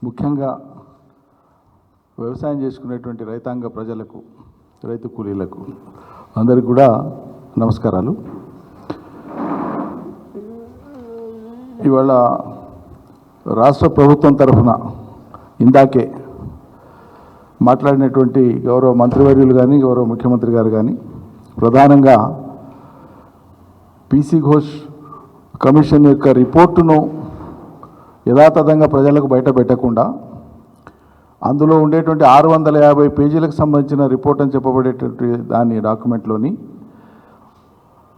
ముఖ్యంగా వ్యవసాయం చేసుకునేటువంటి రైతాంగ ప్రజలకు, రైతు కూలీలకు అందరికీ కూడా నమస్కారాలు. ఇవాళ రాష్ట్ర ప్రభుత్వం తరఫున ఇందాకే మాట్లాడినటువంటి గౌరవ మంత్రివర్యులు కానీ, గౌరవ ముఖ్యమంత్రి గారు కానీ ప్రధానంగా పీసీ ఘోష్ కమిషన్ యొక్క రిపోర్టును యథాతథంగా ప్రజలకు బయట పెట్టకుండా అందులో ఉండేటువంటి 650 పేజీలకు సంబంధించిన రిపోర్ట్ అని చెప్పబడేటువంటి దాని డాక్యుమెంట్లోని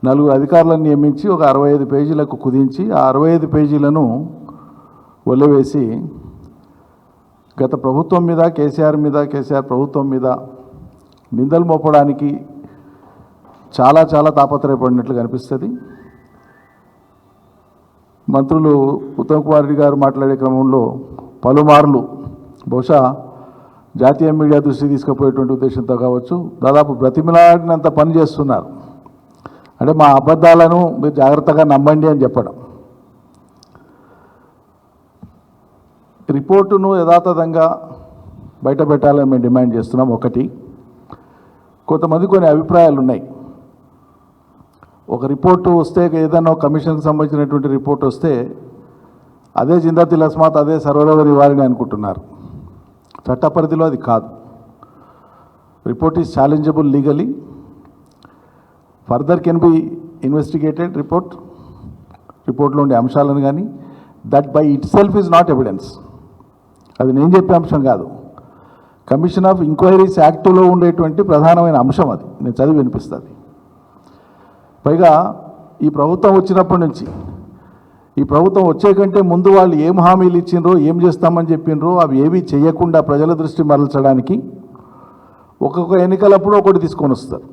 4 అధికారులను నియమించి ఒక 65 పేజీలకు కుదించి ఆ 65 పేజీలను వదిలివేసి గత ప్రభుత్వం మీద, కేసీఆర్ ప్రభుత్వం మీద నిందలు మోపడానికి చాలా తాపత్రయపడినట్లు కనిపిస్తుంది. మంత్రులు ఉత్తమ్ కుమార్ రెడ్డి గారు మాట్లాడే క్రమంలో పలుమార్లు బహుశా జాతీయ మీడియా దృష్టి తీసుకుపోయేటువంటి ఉద్దేశంతో కావచ్చు, దాదాపు బ్రతిమిలాడినంత పని చేస్తున్నారు. అంటే మా అబద్ధాలను మీరు జాగ్రత్తగా నమ్మండి అని చెప్పడం. రిపోర్టును యథాతథంగా బయట పెట్టాలని మేము డిమాండ్ చేస్తున్నాం. ఒకటి, కొంతమంది కొన్ని అభిప్రాయాలు ఉన్నాయి. ఒక రిపోర్టు వస్తే, ఏదైనా కమిషన్కి సంబంధించినటువంటి రిపోర్ట్ వస్తే అదే జిందా తిలస్మాత్, అదే సర్వరోగ నివారణ అనుకుంటున్నారు. చట్ట పరిధిలో అది కాదు. Report is challengeable legally, further can be investigated రిపోర్ట్లో ఉండే అంశాలను కానీ that by itself is not evidence. అది నేను చెప్పే అంశం కాదు. కమిషన్ ఆఫ్ ఎంక్వైరీస్ యాక్ట్లో ఉండేటువంటి ప్రధానమైన అంశం అది. నేను చదివి వినిపిస్తుంది. పైగా ఈ ప్రభుత్వం వచ్చినప్పటి నుంచి, ఈ ప్రభుత్వం వచ్చే కంటే ముందు వాళ్ళు ఏం హామీలు ఇచ్చిండ్రో, ఏం చేస్తామని చెప్పిండ్రో అవి ఏవి చేయకుండా ప్రజల దృష్టి మరల్చడానికి ఒక్కొక్క ఎన్నికలప్పుడు ఒకటి తీసుకొని వస్తారు.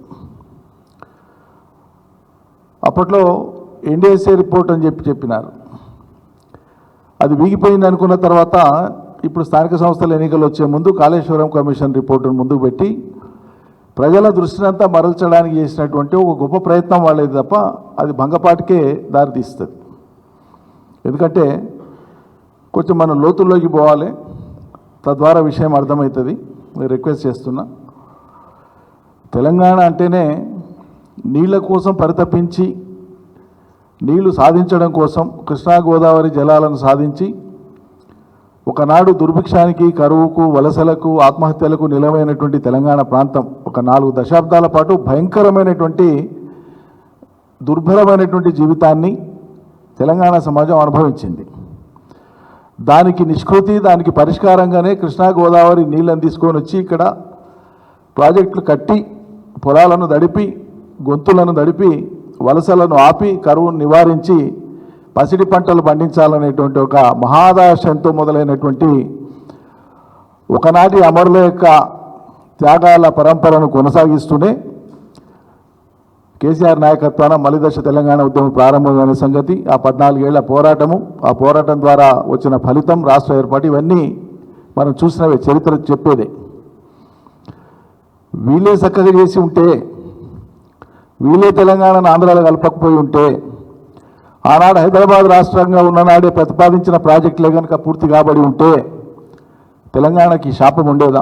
అప్పట్లో ఎన్డీఎస్ఏ రిపోర్ట్ అని చెప్పినారు. అది వీగిపోయింది అనుకున్న తర్వాత ఇప్పుడు స్థానిక సంస్థల ఎన్నికలు వచ్చే ముందు కాళేశ్వరం కమిషన్ రిపోర్టును ముందుకు పెట్టి ప్రజల దృష్టినంతా మరల్చడానికి చేసినటువంటి ఒక గొప్ప ప్రయత్నం వాళ్ళేది తప్ప అది భంగపాటికే దారితీస్తుంది. ఎందుకంటే కొంచెం మనం లోతుల్లోకి పోవాలి, తద్వారా విషయం అర్థమవుతుంది. నేను రిక్వెస్ట్ చేస్తున్నా. తెలంగాణ అంటేనే నీళ్ళ కోసం పరితపించి నీళ్లు సాధించడం కోసం కృష్ణా గోదావరి జలాలను సాధించి ఒకనాడు దుర్భిక్షానికి, కరువుకు, వలసలకు, ఆత్మహత్యలకు నిలవైనటువంటి తెలంగాణ ప్రాంతం ఒక 4 దశాబ్దాల పాటు భయంకరమైనటువంటి దుర్భరమైనటువంటి జీవితాన్ని తెలంగాణ సమాజం అనుభవించింది. దానికి నిష్కృతి, దానికి పరిష్కారంగానే కృష్ణా గోదావరి నీళ్ళని తీసుకొని వచ్చి ఇక్కడ ప్రాజెక్టులు కట్టి పొలాలను దడిపి, గొంతులను దడిపి, వలసలను ఆపి, కరువును నివారించి పసిడి పంటలు పండించాలనేటువంటి ఒక మహాదాశంతో మొదలైనటువంటి ఒకనాటి అమరుల యొక్క త్యాగాల పరంపరను కొనసాగిస్తూనే కేసీఆర్ నాయకత్వాన మలిదశ తెలంగాణ ఉద్యమం ప్రారంభమైన సంగతి, ఆ 14 ఏళ్ల పోరాటము, ఆ పోరాటం ద్వారా వచ్చిన ఫలితం, రాష్ట్ర ఏర్పాటు, ఇవన్నీ మనం చూసినవే, చరిత్ర చెప్పేదే. వీళ్ళే చక్కగా చేసి ఉంటే, వీళ్ళే తెలంగాణను ఆంధ్రాలో కలపకపోయి ఉంటే, ఆనాడు హైదరాబాద్ రాష్ట్రంగా ఉన్ననాడే ప్రతిపాదించిన ప్రాజెక్టులే కనుక పూర్తి కాబడి ఉంటే తెలంగాణకి శాపం ఉండేదా?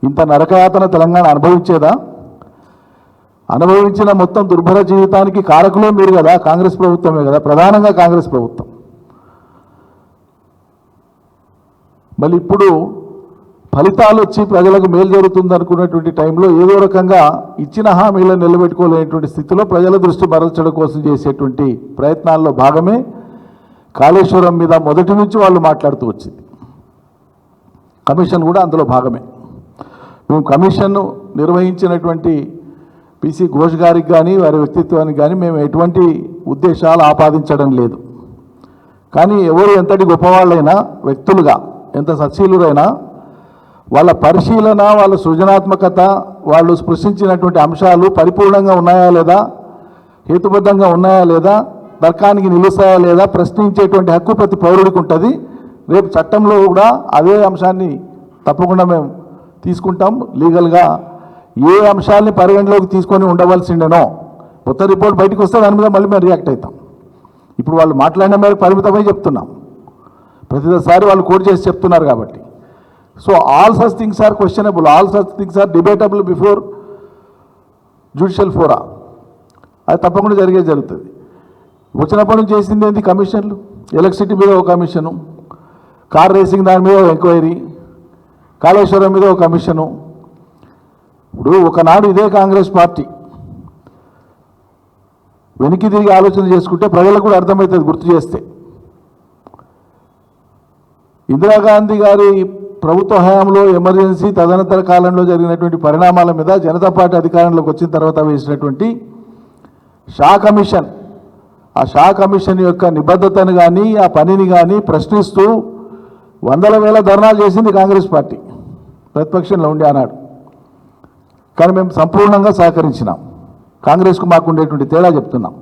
ఇంత నరకయాతన తెలంగాణ అనుభవించేదా? అనుభవించిన మొత్తం దుర్భర జీవితానికి కారకులే మీరు కదా, కాంగ్రెస్ ప్రభుత్వమే కదా, ప్రధానంగా కాంగ్రెస్ ప్రభుత్వం. మళ్ళీ ఇప్పుడు ఫలితాలు వచ్చి ప్రజలకు మేలు జరుగుతుంది అనుకున్నటువంటి టైంలో ఏదో రకంగా ఇచ్చిన హామీలను నిలబెట్టుకోలేనటువంటి స్థితిలో ప్రజల దృష్టి మరల్చడం కోసం చేసేటువంటి ప్రయత్నాల్లో భాగమే కాళేశ్వరం మీద మొదటి నుంచి వాళ్ళు మాట్లాడుతూ వచ్చింది. కమిషన్ కూడా అందులో భాగమే. మేము కమిషన్ను నిర్వహించినటువంటి పీసీ ఘోష్ గారికి కానీ, వారి వ్యక్తిత్వానికి కానీ మేము ఎటువంటి ఉద్దేశాలు ఆపాదించడం లేదు. కానీ ఎవరు ఎంతటి గొప్పవాళ్ళైనా, వ్యక్తులుగా ఎంత సత్శీలురైనా వాళ్ళ పరిశీలన, వాళ్ళ సృజనాత్మకత, వాళ్ళు స్పృశించినటువంటి అంశాలు పరిపూర్ణంగా ఉన్నాయా లేదా, హేతుబద్ధంగా ఉన్నాయా లేదా, తర్కానికి నిలుస్తాయా లేదా ప్రశ్నించేటువంటి హక్కు ప్రతి పౌరుడికి ఉంటుంది. రేపు చట్టంలో కూడా అదే అంశాన్ని తప్పకుండా మేము తీసుకుంటాం. లీగల్గా ఏ అంశాలని పరిగణలోకి తీసుకొని ఉండవలసిండేనో కొత్త రిపోర్ట్ బయటకు వస్తే దాని మీద మళ్ళీ మేము రియాక్ట్ అవుతాం. ఇప్పుడు వాళ్ళు మాట్లాడిన మేరకు పరిమితమై చెప్తున్నాం. ప్రతిసారి వాళ్ళు కోట్ చేసి చెప్తున్నారు కాబట్టి. So all such things are questionable, all such things are debatable before judicial fora. అది తప్పకుండా జరుగుతుంది. వచ్చినప్పటి నుంచి చేసింది ఏంటి? కమిషన్లు. ఎలక్ట్రిసిటీ మీద ఒక కమిషను, కార్ రేసింగ్ దాని మీద ఒక ఎంక్వైరీ, కాళేశ్వరం మీద ఒక కమిషను. ఇప్పుడు ఒకనాడు ఇదే కాంగ్రెస్ పార్టీ వెనక్కి తిరిగి ఆలోచన చేసుకుంటే ప్రజలకు కూడా అర్థమవుతుంది. గుర్తు చేస్తే ఇందిరాగాంధీ గారి ప్రభుత్వ హయాంలో ఎమర్జెన్సీ తదనంతర కాలంలో జరిగినటువంటి పరిణామాల మీద జనతా పార్టీ అధికారంలోకి వచ్చిన తర్వాత వేసినటువంటి షా కమిషన్, ఆ షా కమిషన్ యొక్క నిబద్ధతను కానీ ఆ పనిని కానీ ప్రశ్నిస్తూ వందల వేల ధర్నాలు చేసింది కాంగ్రెస్ పార్టీ ప్రతిపక్షంలో ఉండి ఆనాడు. కానీ మేము సంపూర్ణంగా సహకరించినాం. కాంగ్రెస్కు మాకు ఉండేటువంటి తేడా చెప్తున్నాం.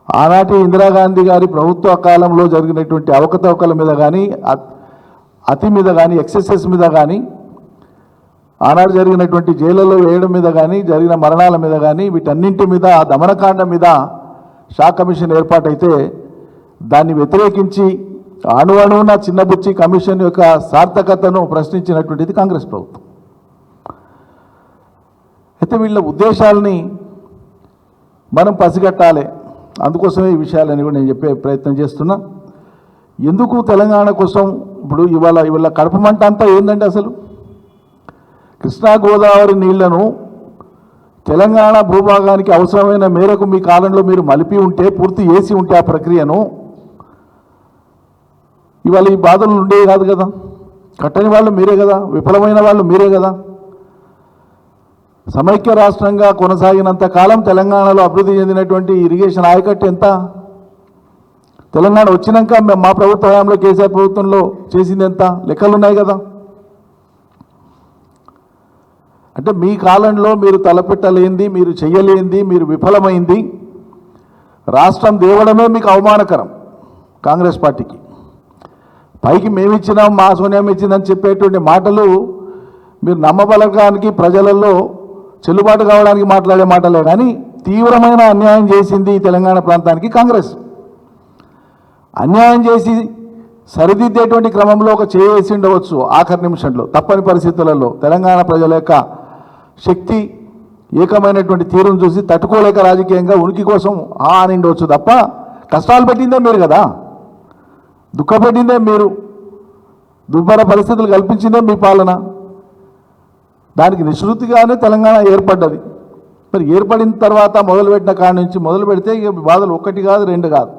ఆనాటి ఇందిరాగాంధీ గారి ప్రభుత్వ కాలంలో జరిగినటువంటి అవకతవకల మీద కానీ అతి మీద కానీ ఎక్సెసెస్ మీద కానీ ఆనాడు జరిగినటువంటి జైళ్లలో వేయడం మీద కానీ జరిగిన మరణాల మీద కానీ వీటన్నింటి మీద ఆ దమనకాండ మీద షా కమిషన్ ఏర్పాటైతే దాన్ని వ్యతిరేకించి అణువణువున చిన్నబుచ్చి కమిషన్ యొక్క సార్థకతను ప్రశ్నించినటువంటిది కాంగ్రెస్ ప్రభుత్వం. అయితే వీళ్ళ ఉద్దేశాలని మనం పసిగట్టాలి. అందుకోసమే ఈ విషయాలని కూడా నేను చెప్పే ప్రయత్నం చేస్తున్నా. ఎందుకు తెలంగాణ కోసం ఇప్పుడు ఇవాళ కడప మంట అంతా ఏంటంటే అసలు కృష్ణా గోదావరి నీళ్లను తెలంగాణ భూభాగానికి అవసరమైన మేరకు మీ కాలంలో మీరు మలిపి ఉంటే, పూర్తి చేసి ఉంటే ఆ ప్రక్రియను, ఇవాళ ఈ బాధలు ఉండేవి కాదు కదా. కట్టని వాళ్ళు మీరే కదా, విఫలమైన వాళ్ళు మీరే కదా. సమైక్య రాష్ట్రంగా కొనసాగినంత కాలం తెలంగాణలో అభివృద్ధి చెందినటువంటి ఇరిగేషన్ ఆయకట్టు ఎంత? తెలంగాణ వచ్చినాక మా ప్రభుత్వ హయాంలో కేసీఆర్ ప్రభుత్వంలో చేసింది ఎంత? లెక్కలు ఉన్నాయి కదా. అంటే మీ కాలంలో మీరు తలపెట్టలేంది, మీరు చెయ్యలేంది, మీరు విఫలమైంది, రాష్ట్రం దేవడమే మీకు అవమానకరం కాంగ్రెస్ పార్టీకి. పైకి మేమిచ్చినాం, మా సోనియం ఇచ్చిందని చెప్పేటువంటి మాటలు మీరు నమ్మబలగానికి ప్రజలలో చెల్లుబాటు కావడానికి మాట్లాడే మాటలే కానీ తీవ్రమైన అన్యాయం చేసింది ఈ తెలంగాణ ప్రాంతానికి కాంగ్రెస్. అన్యాయం చేసి సరిదిద్దేటువంటి క్రమంలో ఒక చేసి ఉండవచ్చు ఆఖరి నిమిషంలో, తప్పని పరిస్థితులలో తెలంగాణ ప్రజల యొక్క శక్తి ఏకమైనటువంటి తీరును చూసి తట్టుకోలేక రాజకీయంగా ఉనికి కోసం అని ఉండవచ్చు తప్ప కష్టాలు పెట్టిందే మీరు కదా, దుఃఖపెట్టిందే మీరు, దుర్భర పరిస్థితులు కల్పించిందే మీ పాలన. దానికి నిశ్శృతిగానే తెలంగాణ ఏర్పడ్డది. మరి ఏర్పడిన తర్వాత మొదలుపెట్టిన కాడి నుంచి మొదలు పెడితే ఇక బాధలు ఒకటి కాదు, రెండు కాదు.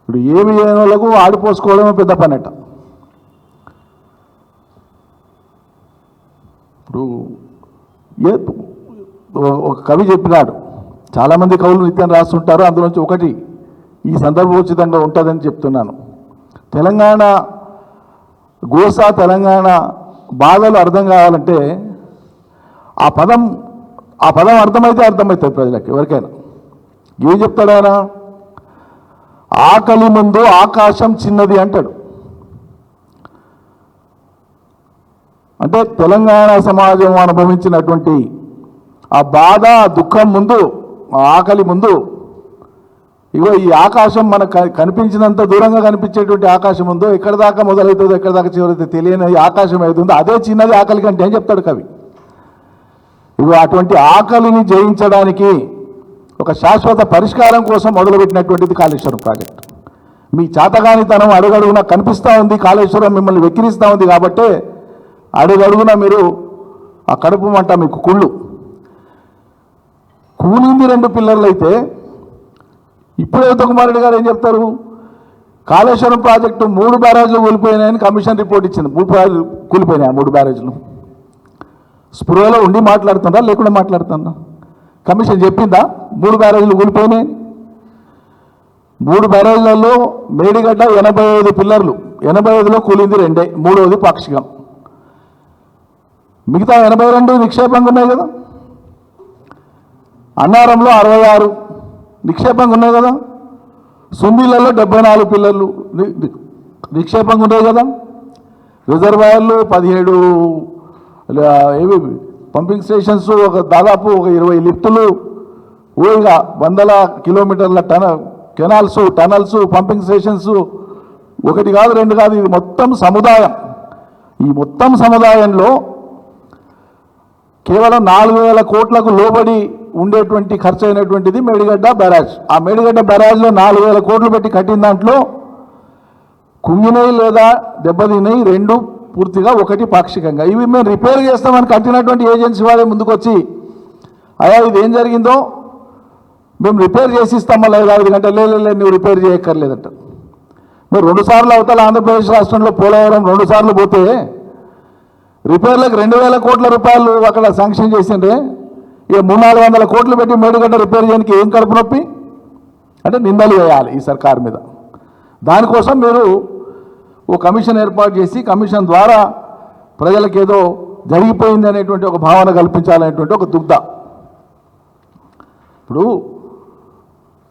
ఇప్పుడు ఏమి లేని వాళ్ళకు ఆడిపోసుకోవడమే పెద్ద పనట. ఇప్పుడు ఒక కవి చెప్పినాడు, చాలామంది కవులు నిత్యం రాస్తుంటారు, అందులోంచి ఒకటి ఈ సందర్భోచితంగా ఉంటుందని చెప్తున్నాను. తెలంగాణ గోస, తెలంగాణ బాధలు అర్థం కావాలంటే ఆ పదం అర్థమైతే అర్థమవుతుంది ప్రజలకు, ఎవరికైనా. ఏం చెప్తాడు ఆయన? ఆకలి ముందు ఆకాశం చిన్నది అంటాడు. అంటే తెలంగాణ సమాజం అనుభవించినటువంటి ఆ బాధ, దుఃఖం ముందు, ఆ ఆకలి ముందు, ఇగో ఈ ఆకాశం మనకు కనిపించినంత దూరంగా కనిపించేటువంటి ఆకాశం ఉందో, ఎక్కడి దాకా మొదలవుతుందో ఎక్కడి దాకా చివరైతే తెలియని ఆకాశం ఏదుందో అదే చిన్నది ఆకలి కంటే అని చెప్తాడు కవి. ఇగో అటువంటి ఆకలిని జయించడానికి ఒక శాశ్వత పరిష్కారం కోసం మొదలుపెట్టినటువంటిది కాళేశ్వరం ప్రాజెక్టు. మీ చాతగానితనం అడుగడుగునా కనిపిస్తూ ఉంది, కాళేశ్వరం మిమ్మల్ని వెక్కిరిస్తూ ఉంది కాబట్టే అడుగడుగునా మీరు ఆ కడుపు మంట మీకు కూలింది 2 పిల్లర్లు అయితే ఇప్పుడే ఉత్తమ్ రెడ్డి గారు ఏం చెప్తారు? కాళేశ్వరం ప్రాజెక్టు 3 బ్యారేజ్లు కూలిపోయినాయని కమిషన్ రిపోర్ట్ ఇచ్చింది. 3 బ్యారేజ్లు కూలిపోయినాయి. 3 బ్యారేజ్లు స్పృహలో ఉండి మాట్లాడుతుందా లేకుండా మాట్లాడుతుందా? కమిషన్ చెప్పిందా 3 బ్యారేజ్లు కూలిపోయినాయి? 3 బ్యారేజ్లలో మేడిగడ్డ 85 పిల్లర్లు, 85లో కూలింది 2, 3వది పాక్షికం. మిగతా 82 నిక్షేపంగా ఉన్నాయి కదా. అన్నారంలో 66 నిక్షేపంగా ఉన్నాయి కదా. సుందీలలో 74 పిల్లర్లు నిక్షేపంగా ఉన్నాయి కదా. రిజర్వాయర్లు 17, ఏవి పంపింగ్ స్టేషన్స్, దాదాపు 20 లిఫ్టులు, ఇక వందల కిలోమీటర్ల కెనాల్స్, టనల్స్, పంపింగ్ స్టేషన్స్, ఒకటి కాదు రెండు కాదు, ఇది మొత్తం సముదాయం. ఈ మొత్తం సముదాయంలో కేవలం 4,000 కోట్లకు లోబడి ఉండేటువంటి ఖర్చు అయినటువంటిది మేడిగడ్డ బ్యారాజ్. ఆ మేడిగడ్డ బ్యారాజ్లో 4,000 కోట్లు పెట్టి కట్టిన దాంట్లో కుంగినవి లేదా దెబ్బతిన్నాయి రెండు పూర్తిగా, ఒకటి పాక్షికంగా. ఇవి మేము రిపేర్ చేస్తామని కట్టినటువంటి ఏజెన్సీ వాళ్ళే ముందుకొచ్చి అయ్యా ఇది ఏం జరిగిందో మేము రిపేర్ చేసి ఇస్తామా లేదా 5 గంటలు, లేదు నువ్వు రిపేర్ చేయక్కర్లేదంట. మీరు 2 సార్లు అవతల ఆంధ్రప్రదేశ్ రాష్ట్రంలో పోలవరం 2 సార్లు పోతే రిపేర్లకు 2,000 కోట్ల రూపాయలు అక్కడ శాంక్షన్ చేసిండ్రే. ఇక 300-400 కోట్లు పెట్టి మేడిగడ్డ రిపేర్ చేయడానికి ఏం కడుపు నొప్పి అంటే నిందలు వేయాలి ఈ సర్కార్ మీద. దానికోసం మీరు ఓ కమిషన్ ఏర్పాటు చేసి కమిషన్ ద్వారా ప్రజలకు ఏదో జరిగిపోయింది అనేటువంటి ఒక భావన కల్పించాలనేటువంటి ఒక దుగ్ధ. ఇప్పుడు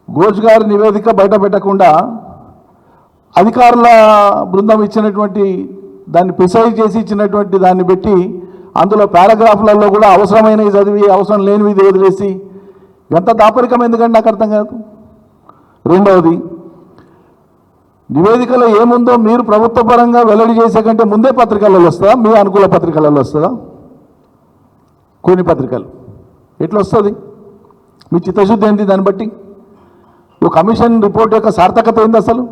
ఘోష్ గారి నివేదిక బయట పెట్టకుండా అధికారుల బృందం ఇచ్చినటువంటి దాన్ని ప్రిసైజ్ చేసి ఇచ్చినటువంటి దాన్ని పెట్టి అందులో పారాగ్రాఫ్లలో కూడా అవసరమైనవి చదివి అవసరం లేనివి వదిలేసి ఎంత దాపరికం ఎందుకంటే నాకు అర్థం కాదు. రెండవది, నివేదికలో ఏముందో మీరు ప్రభుత్వ పరంగా వెల్లడి చేసే కంటే ముందే పత్రికలలో వస్తుందా, మీ అనుకూల పత్రికలలో వస్తుందా? కొన్ని పత్రికలు ఎట్లా వస్తుంది? మీ చిత్తశుద్ధి ఏంటి? దాన్ని బట్టి ఓ కమిషన్ రిపోర్ట్ యొక్క సార్థకత ఏంది అసలు?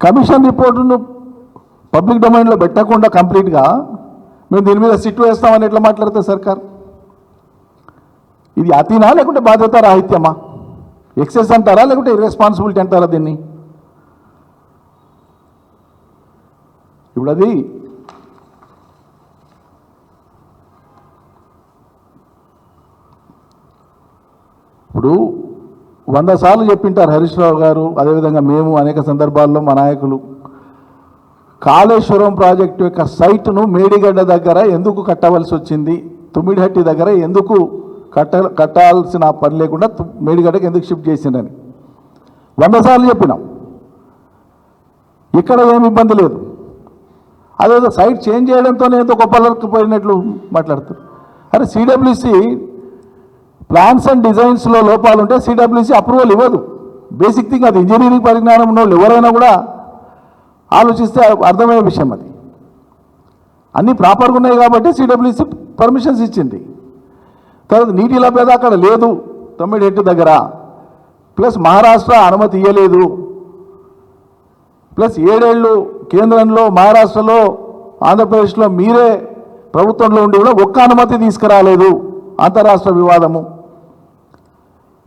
కమిషన్ రిపోర్టును పబ్లిక్ డొమైన్లో పెట్టకుండా కంప్లీట్గా మేము దీని మీద సిట్ వేస్తామని ఎట్లా మాట్లాడితే సర్కార్? ఇది అతినా లేకుంటే బాధ్యత రాహిత్యమా? ఎక్సెస్ అంటారా లేకుంటే ఇర్రెస్పాన్సిబిలిటీ అంటారా దీన్ని? ఇప్పుడు అది ఇప్పుడు 100 సార్లు చెప్పింటారు హరీష్ రావు గారు, అదేవిధంగా మేము అనేక సందర్భాల్లో మా నాయకులు, కాళేశ్వరం ప్రాజెక్టు యొక్క సైట్ను మేడిగడ్డ దగ్గర ఎందుకు కట్టవలసి వచ్చింది, తుమ్మిడిహట్టి దగ్గర ఎందుకు కట్టాల్సిన పని లేకుండా మేడిగడ్డకి ఎందుకు షిఫ్ట్ చేసిందని 100 సార్లు చెప్పినాం. ఇక్కడ ఏమి ఇబ్బంది లేదు. అదేదో సైట్ చేంజ్ చేయడంతోనే ఎంతో గొప్పలకు పోయినట్లు మాట్లాడుతారు. అరే సిడబ్ల్యూసి ప్లాన్స్ అండ్ డిజైన్స్లో లోపాలు ఉంటే సిడబ్ల్యూసి అప్రూవల్ ఇవ్వదు. బేసిక్ థింగ్ అది. ఇంజనీరింగ్ పరిజ్ఞానం ఉన్న వాళ్ళు ఎవరైనా కూడా ఆలోచిస్తే అర్థమయ్యే విషయం అది. అన్నీ ప్రాపర్గా ఉన్నాయి కాబట్టి సిడబ్ల్యూసి పర్మిషన్స్ ఇచ్చింది. తర్వాత నీటి లభ్యత అక్కడ లేదు తొమ్మిడెట్టు దగ్గర, ప్లస్ మహారాష్ట్ర అనుమతి ఇవ్వలేదు, ప్లస్ 7 ఏళ్ళు కేంద్రంలో మహారాష్ట్రలో ఆంధ్రప్రదేశ్లో మీరే ప్రభుత్వంలో ఉండి కూడా ఒక్క అనుమతి తీసుకురాలేదు. అంతరాష్ట్ర వివాదము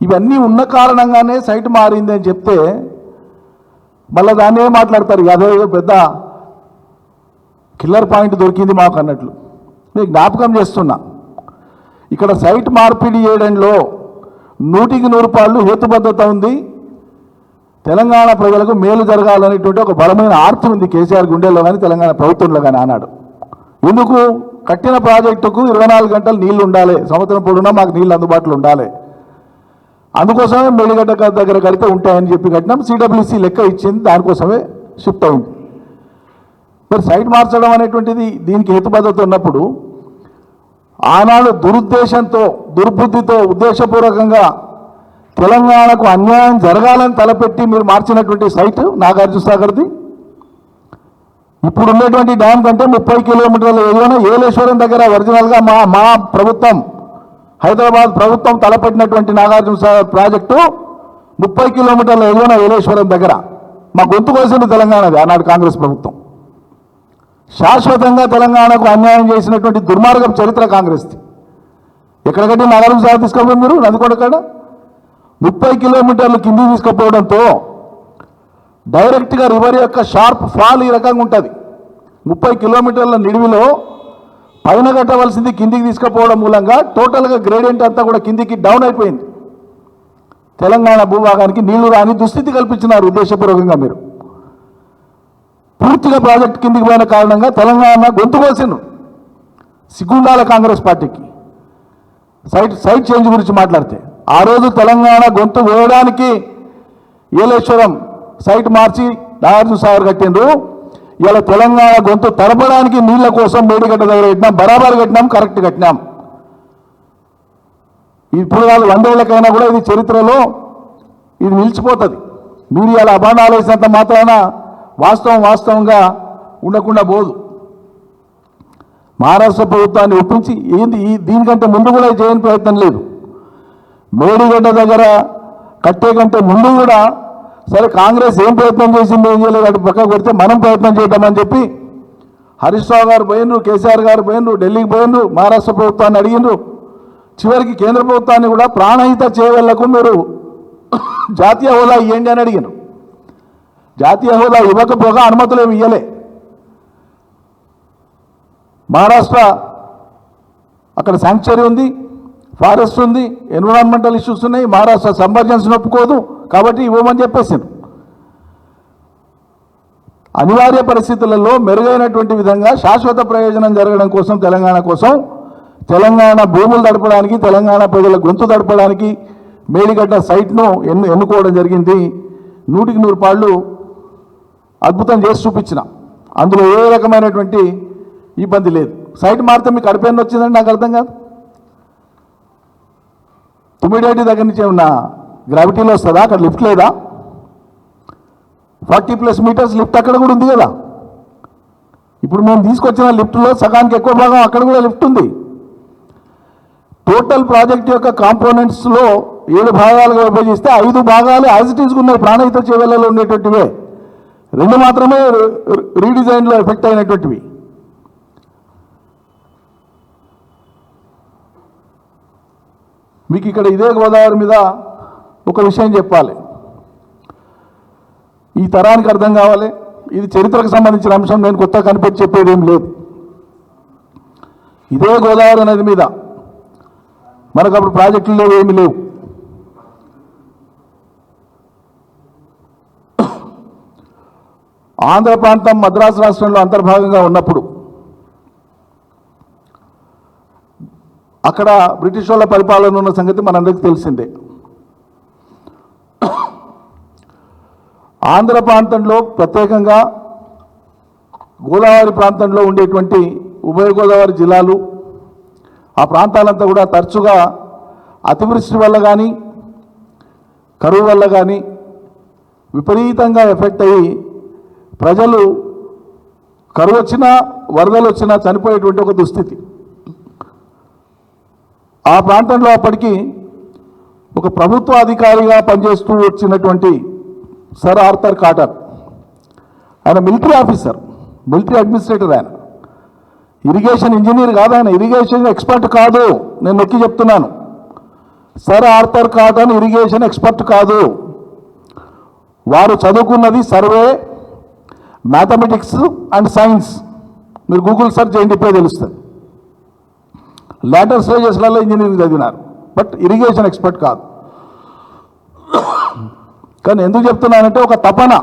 ఇవన్నీ ఉన్న కారణంగానే సైట్ మారింది అని చెప్తే మళ్ళీ దాన్ని ఏం మాట్లాడతారు? అదే పెద్ద కిల్లర్ పాయింట్ దొరికింది మాకు అన్నట్లు. నేను జ్ఞాపకం చేస్తున్నా, ఇక్కడ సైట్ మార్పిడి చేయడంలో 100కి 100 హేతుబద్ధత ఉంది. తెలంగాణ ప్రజలకు మేలు జరగాలనేటువంటి ఒక బలమైన ఆర్తి ఉంది కేసీఆర్ గుండెల్లో కానీ తెలంగాణ ప్రభుత్వంలో కానీ ఆనాడు. ఎందుకు? కట్టిన ప్రాజెక్టుకు 24 గంటలు నీళ్లు ఉండాలి, సంవత్సరం పొడునా మాకు నీళ్ళు అందుబాటులో ఉండాలి. అందుకోసమే మేడిగడ్డ దగ్గర కడితే ఉంటాయని చెప్పి కట్టినాం. సిడబ్ల్యూసి లెక్క ఇచ్చింది, దానికోసమే షిఫ్ట్ అయింది. మరి సైట్ మార్చడం అనేటువంటిది దీనికి హేతుబద్ధత ఉన్నప్పుడు ఆనాడు దురుద్దేశంతో, దుర్బుద్ధితో, ఉద్దేశపూర్వకంగా తెలంగాణకు అన్యాయం జరగాలని తలపెట్టి మీరు మార్చినటువంటి సైట్ నాగార్జున సాగర్ది. ఇప్పుడు ఉన్నటువంటి డ్యామ్ కంటే 30 కిలోమీటర్ల ఎగువన ఏలేశ్వరం దగ్గర ఒరిజినల్గా మా ప్రభుత్వం, హైదరాబాద్ ప్రభుత్వం తలపెట్టినటువంటి నాగార్జున సాగర్ ప్రాజెక్టు 30 కిలోమీటర్ల ఎగువన ఏలేశ్వరం దగ్గర మా గొంతు కోసింది తెలంగాణది ఆనాడు కాంగ్రెస్ ప్రభుత్వం. శాశ్వతంగా తెలంగాణకు అన్యాయం చేసినటువంటి దుర్మార్గం చరిత్ర కాంగ్రెస్ది. ఎక్కడికంటే నాగార్జున సాగర్ తీసుకోపోయి మీరు నదికొండ కాడ 30 కిలోమీటర్లు కిందికి తీసుకుపోవడంతో డైరెక్ట్గా రివర్ యొక్క షార్ప్ ఫాల్ ఈ రకంగా ఉంటుంది. 30 కిలోమీటర్ల నిడివిలో పైన కట్టవలసింది కిందికి తీసుకుపోవడం మూలంగా టోటల్గా గ్రేడియంట్ అంతా కూడా కిందికి డౌన్ అయిపోయింది. తెలంగాణ భూభాగానికి నీళ్లు రాని దుస్థితి కల్పించినారు ఉద్దేశపూర్వకంగా. మీరు పూర్తిగా ప్రాజెక్టు కిందికి పోయిన కారణంగా తెలంగాణ గొంతు కోసిండ్రు. సిగ్గుండాల కాంగ్రెస్ పార్టీకి సైట్ చేంజ్ గురించి మాట్లాడితే. ఆ రోజు తెలంగాణ గొంతు వేయడానికి ఏలేశ్వరం సైట్ మార్చి నాగార్జున సాగర్ కట్టిండ్రు. ఇలా తెలంగాణ గొంతు తడపడానికి నీళ్ల కోసం మేడిగడ్డ దగ్గర కట్టినాం, బరాబర్ కట్టినాం, కరెక్ట్ కట్టినాం. ఇప్పుడు కాదు 100 ఏళ్ళకైనా కూడా ఇది చరిత్రలో ఇది నిలిచిపోతుంది. మీరు ఇలా అభాండాలు వేసినంత మాత్రాన వాస్తవంగా ఉండకుండా పోదు. మహారాష్ట్ర ప్రభుత్వాన్ని ఒప్పించి ఏంది దీనికంటే ముందు కూడా చేయని ప్రయత్నం లేదు. మేడిగడ్డ దగ్గర కట్టే కంటే ముందు కూడా సరే కాంగ్రెస్ ఏం ప్రయత్నం చేసింది, ఏం చేయలేదు, అటు పక్కకు పెడితే మనం ప్రయత్నం చేద్దామని చెప్పి హరీష్ రావు గారు పోయినరు, కేసీఆర్ గారు పోయినరు, ఢిల్లీకి పోయినరు, మహారాష్ట్ర ప్రభుత్వాన్ని అడిగినరు. చివరికి కేంద్ర ప్రభుత్వాన్ని కూడా ప్రాణహిత చేయవలకు మీరు జాతీయ హోదా ఇవ్వండి అని అడిగాను. జాతీయ హోదా ఇవ్వకపోగా అనుమతులు ఏమి ఇవ్వలే. మహారాష్ట్ర అక్కడ శాంక్చురీ ఉంది, ఫారెస్ట్ ఉంది, ఎన్విరాన్మెంటల్ ఇష్యూస్ ఉన్నాయి, మహారాష్ట్ర సంబర్జెన్స్ ఒప్పుకోదు కాబట్టి ఇవ్వమని చెప్పేసాను. అనివార్య పరిస్థితులలో మెరుగైనటువంటి విధంగా శాశ్వత ప్రయోజనం జరగడం కోసం తెలంగాణ భూములు తడపడానికి, తెలంగాణ ప్రజల గొంతు తడపడానికి మేడిగడ్డ సైట్ను ఎన్నుకోవడం జరిగింది. 100కి 100 పాళ్ళు అద్భుతం చేసి చూపించిన. అందులో ఏ రకమైనటువంటి ఇబ్బంది లేదు. సైట్ మారితే మీకు అడిపోయిన వచ్చిందండి, నాకు అర్థం కాదు. తుమ్మిడేటి దగ్గర నుంచి ఏమన్నా గ్రావిటీలో వస్తుందా? అక్కడ లిఫ్ట్ లేదా? 40+ మీటర్స్ లిఫ్ట్ అక్కడ కూడా ఉంది కదా. ఇప్పుడు మేము తీసుకొచ్చిన లిఫ్ట్లో సగానికి ఎక్కువ భాగం అక్కడ కూడా లిఫ్ట్ ఉంది. టోటల్ ప్రాజెక్ట్ యొక్క కాంపోనెంట్స్లో 7 భాగాలుగా విభజిస్తే 5 భాగాలు యాజ్ ఇట్ ఈస్గా ఉన్నాయి, ప్రాణహిత చేవెళ్లలో ఉండేటువంటివే. 2 మాత్రమే రీడిజైన్లో ఎఫెక్ట్ అయినటువంటివి. మీకు ఇక్కడ ఇదే గోదావరి మీద ఒక విషయం చెప్పాలి, ఈ తరానికి అర్థం కావాలి. ఇది చరిత్రకు సంబంధించిన అంశం, నేను కొత్త కనిపెట్టి చెప్పేది ఏం లేదు. ఇదే గోదావరి నది మీద మనకు అప్పుడు ప్రాజెక్టులు లేవు, ఏమి లేవు. ఆంధ్ర ప్రాంతం మద్రాసు రాష్ట్రంలో అంతర్భాగంగా ఉన్నప్పుడు అక్కడ బ్రిటిష్ వాళ్ళ పరిపాలన ఉన్న సంగతి మనందరికీ తెలిసిందే. ఆంధ్ర ప్రాంతంలో ప్రత్యేకంగా గోదావరి ప్రాంతంలో ఉండేటువంటి ఉభయ గోదావరి జిల్లాలు, ఆ ప్రాంతాలంతా కూడా తరచుగా అతివృష్టి వల్ల కానీ కరువు వల్ల కానీ విపరీతంగా ఎఫెక్ట్ అయ్యి ప్రజలు కరువు వచ్చినా వరదలు వచ్చినా చనిపోయేటువంటి ఒక దుస్థితి. ఆ ప్రాంతంలో అప్పటికి ఒక ప్రభుత్వ అధికారిగా పనిచేస్తూ వచ్చినటువంటి సర్ ఆర్థర్ కాటర్, ఆయన మిలిటరీ ఆఫీసర్, మిలిటరీ అడ్మినిస్ట్రేటర్. ఆయన ఇరిగేషన్ ఇంజనీర్ కాదు, ఆయన ఇరిగేషన్ ఎక్స్పర్ట్ కాదు. నేను నొక్కి చెప్తున్నాను, sir Arthur Cotton irrigation expert కాదు. వారు చదువుకున్నది సర్వే, మ్యాథమెటిక్స్ అండ్ సైన్స్. మీరు గూగుల్ సెర్చ్ చేయండి, ఇప్పుడే తెలుస్తుంది. లేటర్ స్టేజెస్లలో ఇంజనీరింగ్ చదివినారు, బట్ ఇరిగేషన్ ఎక్స్పర్ట్ కాదు. కానీ ఎందుకు చెప్తున్నానంటే ఒక తపన,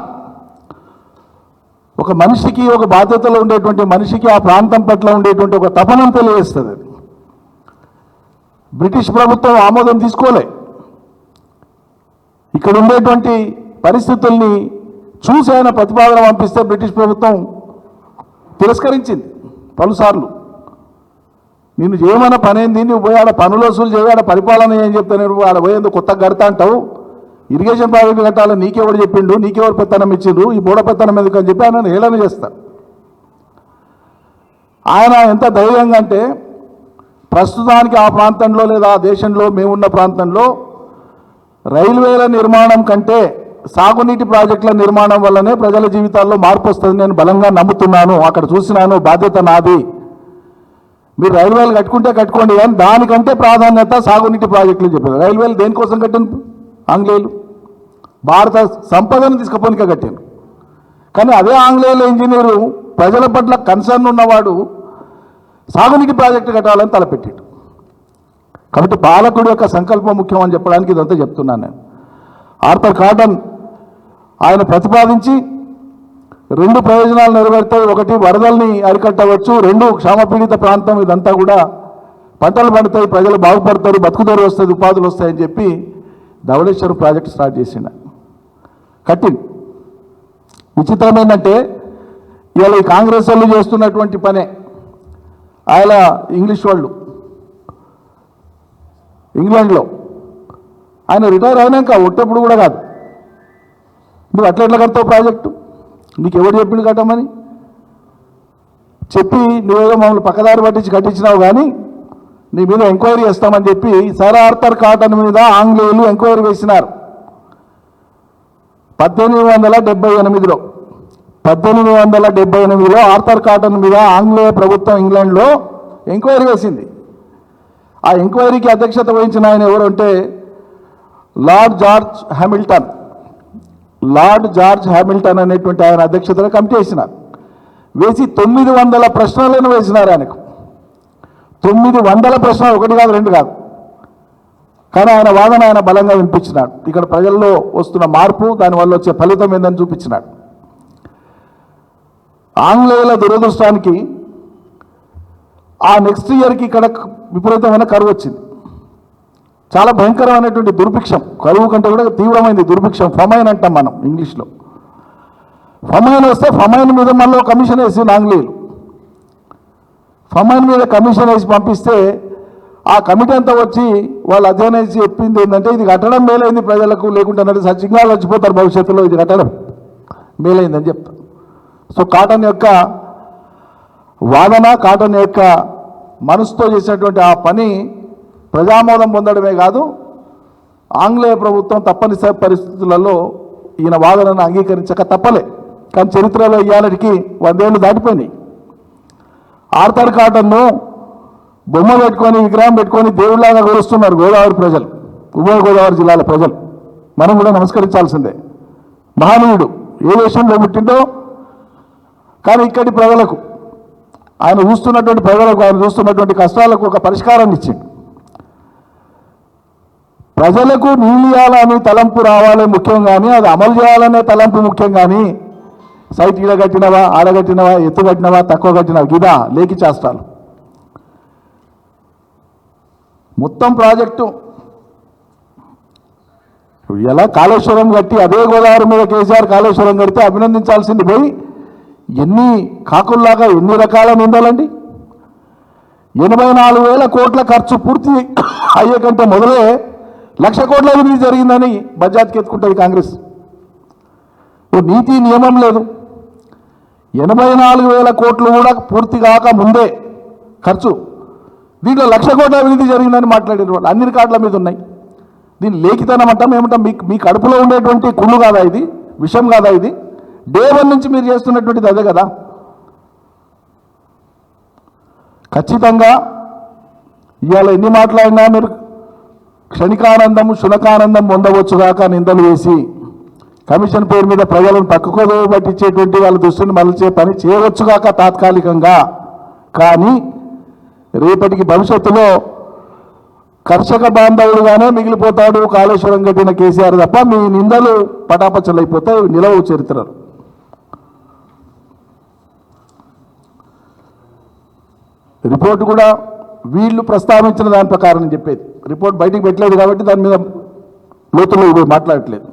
ఒక మనిషికి, ఒక బాధ్యతలో ఉండేటువంటి మనిషికి ఆ ప్రాంతం పట్ల ఉండేటువంటి ఒక తపనను తెలియజేస్తుంది. బ్రిటిష్ ప్రభుత్వం ఆమోదం తీసుకోలే. ఇక్కడ ఉండేటువంటి పరిస్థితుల్ని చూసి ఆయన ప్రతిపాదన పంపిస్తే బ్రిటిష్ ప్రభుత్వం తిరస్కరించింది పలుసార్లు. నేను చేయమన్న పని ఏంది, నువ్వు పోయి ఆడ పనులు వసూలు చేయి, ఆడ పరిపాలన ఏం చెప్తాను, నువ్వు ఆడ పోయేందుకు కొత్తగా కడతా అంటావు, ఇరిగేషన్ ప్రాజెక్టు కట్టాలని నీకెవరు చెప్పిండు, నీకెవరు పెత్తనం ఇచ్చిండ్రు, ఈ బోడ పెత్తనం ఎందుకు అని చెప్పి ఆయన హేళన చేస్తారు. ఆయన ఎంత ధైర్యంగా అంటే ప్రస్తుతానికి ఆ ప్రాంతంలో లేదా ఆ దేశంలో మేమున్న ప్రాంతంలో రైల్వేల నిర్మాణం కంటే సాగునీటి ప్రాజెక్టుల నిర్మాణం వల్లనే ప్రజల జీవితాల్లో మార్పు వస్తుంది నేను బలంగా నమ్ముతున్నాను. అక్కడ చూసినాను, బాధ్యత నాది. మీరు రైల్వేలు కట్టుకోండి, కానీ దానికంటే ప్రాధాన్యత సాగునీటి ప్రాజెక్టులు చెప్పారు. రైల్వేలు దేనికోసం కట్టింది? ఆంగ్లేయులు భారత సంపదను తీసుకుపోనిక కట్టారు. కానీ అదే ఆంగ్లేయుల ఇంజనీరు ప్రజల పట్ల కన్సర్న్ ఉన్నవాడు సాగునీటి ప్రాజెక్టు కట్టాలని తలపెట్టాడు. కాబట్టి పాలకుడు యొక్క సంకల్పం ముఖ్యం అని చెప్పడానికి ఇదంతా చెప్తున్నాను నేను. ఆర్థర్ కాటన్ ఆయన ప్రతిపాదించి 2 ప్రయోజనాలు నెరవేరుతాయి. ఒకటి, వరదల్ని అరికట్టవచ్చు. 2, క్షామపీడిత ప్రాంతం ఇదంతా కూడా పంటలు పండుతాయి, ప్రజలు బాగుపడతారు, బతుకుదొరు వస్తుంది, ఉపాధులు వస్తాయని చెప్పి ధవళేశ్వరం ప్రాజెక్ట్ స్టార్ట్ చేసిండ, కట్టింది. విచిత్రం ఏంటంటే ఇవాళ ఈ కాంగ్రెస్ వాళ్ళు చేస్తున్నటువంటి పనే. ఆయన ఇంగ్లీష్ వాళ్ళు ఇంగ్లాండ్లో ఆయన రిటైర్ అయినాక ఒట్టప్పుడు కూడా కాదు. నువ్వు అట్లా కడతావు ప్రాజెక్టు? నీకు ఎవరు చెప్పిండు కట్టమని చెప్పి నువ్వేదో మమ్మల్ని పక్కదారి పట్టించి కట్టించినావు, కానీ నీ మీద ఎంక్వైరీ చేస్తామని చెప్పి సర్ ఆర్థర్ కాటన్ మీద ఆంగ్లేయులు ఎంక్వైరీ వేసినారు 1878లో. 1878లో ఆర్థర్ కాటన్ మీద ఆంగ్లేయ ప్రభుత్వం ఇంగ్లాండ్లో ఎంక్వైరీ వేసింది. ఆ ఎంక్వైరీకి అధ్యక్షత వహించిన ఆయన ఎవరు అంటే lord George Hamilton. Lord George Hamilton అనేటువంటి ఆయన అధ్యక్షతన కమిటీ వేసినారు. వేసి 900 ప్రశ్నలను వేసినారు ఆయనకు. 900 ప్రశ్నలు, ఒకటి కాదు రెండు కాదు. కానీ ఆయన వాదన ఆయన బలంగా వినిపించినాడు. ఇక్కడ ప్రజల్లో వస్తున్న మార్పు, దానివల్ల వచ్చే ఫలితం ఏందని చూపించినాడు. ఆంగ్లేయుల దురదృష్టానికి ఆ నెక్స్ట్ ఇయర్కి ఇక్కడ విపరీతమైన కరువు వచ్చింది. చాలా భయంకరమైనటువంటి దుర్భిక్షం, కరువు కంటే కూడా తీవ్రమైంది దుర్భిక్షం. ఫమైన్ అంటాం మనం ఇంగ్లీష్లో. ఫమైన్ వస్తే ఫమైన్ మీద మళ్ళీ కమిషన్ వేసి ఆంగ్లేయులు ఫమైన్ మీద కమిషన్ వేసి పంపిస్తే ఆ కమిటీ అంతా వచ్చి వాళ్ళు అధ్యయనం చేసి చెప్పింది ఏంటంటే ఇది కట్టడం మేలైంది ప్రజలకు, లేకుంటే సచివంగా వచ్చిపోతారు భవిష్యత్తులో, ఇది కట్టడం మేలైందని చెప్తారు. సో కాటన్ యొక్క వాదన, కాటన్ యొక్క మనసుతో చేసినటువంటి ఆ పని ప్రజామోదం పొందడమే కాదు, ఆంగ్లేయ ప్రభుత్వం తప్పనిసరి పరిస్థితులలో ఈయన వాదనను అంగీకరించక తప్పలే. కానీ చరిత్రలో ఇవాళకి 100 ఏళ్ళు దాటిపోయినాయి. ఆర్థర్ కాటన్ను బొమ్మ పెట్టుకొని విగ్రహం పెట్టుకొని దేవుళ్లాగా కొలుస్తున్నారు గోదావరి ప్రజలు, ఉభయ గోదావరి జిల్లాల ప్రజలు. మనం కూడా నమస్కరించాల్సిందే. మహనీయుడు ఏ దేశంలో పుట్టిండో, కానీ ఇక్కడి ప్రజలకు, ఆయన చూస్తున్నటువంటి ప్రజలకు, ఆయన చూస్తున్నటువంటి కష్టాలకు ఒక పరిష్కారాన్ని ఇచ్చిండు. ప్రజలకు నీళ్ళు ఇవ్వాలని తలంపు రావాలి ముఖ్యం, కానీ అది అమలు చేయాలనే తలంపు ముఖ్యం. కానీ సైట్ ఈడ కట్టినవా, ఆడ కట్టినవా, ఎత్తు కట్టినవా, తక్కువ కట్టినవా, గిదా లేకి చేస్తాలు. మొత్తం ప్రాజెక్టు ఎలా కాళేశ్వరం కట్టి, అదే గోదావరి మీద కేసీఆర్ కాళేశ్వరం కడితే అభినందించాల్సింది పోయి ఎన్ని కాకుల్లాగా ఎన్ని రకాల నిందాలండి. 84,000 కోట్ల ఖర్చు పూర్తి అయ్యే కంటే మొదలే 1,00,000 కోట్ల అభివృద్ధి జరిగిందని బడ్జెట్కి ఎత్తుకుంటుంది కాంగ్రెస్. ఓ నీతి నియమం లేదు. 84,000 కోట్లు కూడా పూర్తి కాక ముందే ఖర్చు, దీంట్లో 1,00,000 కోట్ల అభివృద్ధి జరిగిందని మాట్లాడారు వాళ్ళు. అన్ని రికార్డుల మీద ఉన్నాయి. దీన్ని లేఖితనం అంటాం ఏమంటాం? మీ కడుపులో ఉండేటువంటి కుళ్ళు కాదా ఇది, విషయం కాదా ఇది? డే 1 నుంచి మీరు చేస్తున్నటువంటిది అదే కదా. ఖచ్చితంగా ఇవాళ ఎన్ని మాట్లాడినా మీరు క్షణికానందం శునకానందం పొందవచ్చుగాక నిందలు వేసి కమిషన్ పేరు మీద ప్రజలను పక్కకోదో పట్టించేటువంటి వాళ్ళ దృష్టిని మరల్చే పని చేయవచ్చుగాక తాత్కాలికంగా. కానీ రేపటికి భవిష్యత్తులో కర్షక బాంధవుడుగానే మిగిలిపోతాడు కాళేశ్వరం కట్టిన కేసీఆర్ తప్ప. మీ నిందలు పటాపచ్చలైపోతాయి, నిలవు చరిత్రలు. రిపోర్టు కూడా వీళ్ళు ప్రస్తావించిన దాని ప్రకారం చెప్పేది. రిపోర్ట్ బయటికి పెట్టలేదు కాబట్టి దాని మీద లోతులో మాట్లాడట్లేదు.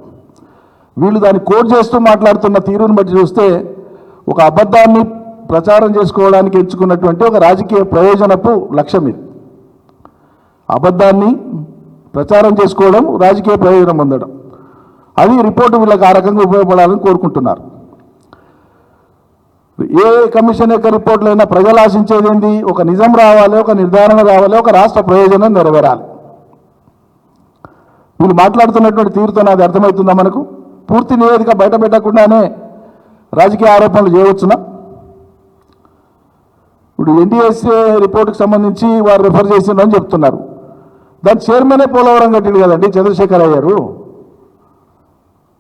వీళ్ళు దాన్ని కోట్ చేస్తూ మాట్లాడుతున్న తీరుని బట్టి చూస్తే ఒక అబద్ధాన్ని ప్రచారం చేసుకోవడానికి ఎంచుకున్నటువంటి ఒక రాజకీయ ప్రయోజనపు లక్ష్యం ఇది. అబద్ధాన్ని ప్రచారం చేసుకోవడం, రాజకీయ ప్రయోజనం పొందడం, అది రిపోర్టు వీళ్ళకి ఆ రకంగా ఉపయోగపడాలని కోరుకుంటున్నారు. ఏ కమిషన్ యొక్క రిపోర్టులు అయినా ప్రజలు ఆశించేది ఏంటి? ఒక నిజం రావాలి, ఒక నిర్ధారణ రావాలి, ఒక రాష్ట్ర ప్రయోజనం నెరవేరాలి. వీళ్ళు మాట్లాడుతున్నటువంటి తీరుతో అది అర్థమవుతుందా మనకు? పూర్తి నివేదిక బయట పెట్టకుండానే రాజకీయ ఆరోపణలు చేయవచ్చునా? ఇప్పుడు ఎన్టీఎస్ఏ రిపోర్టుకు సంబంధించి వారు రిఫర్ చేసిందని చెప్తున్నారు. దాని చైర్మనే పోలవరం కట్టిండు కదండి చంద్రశేఖరయ్య గారు.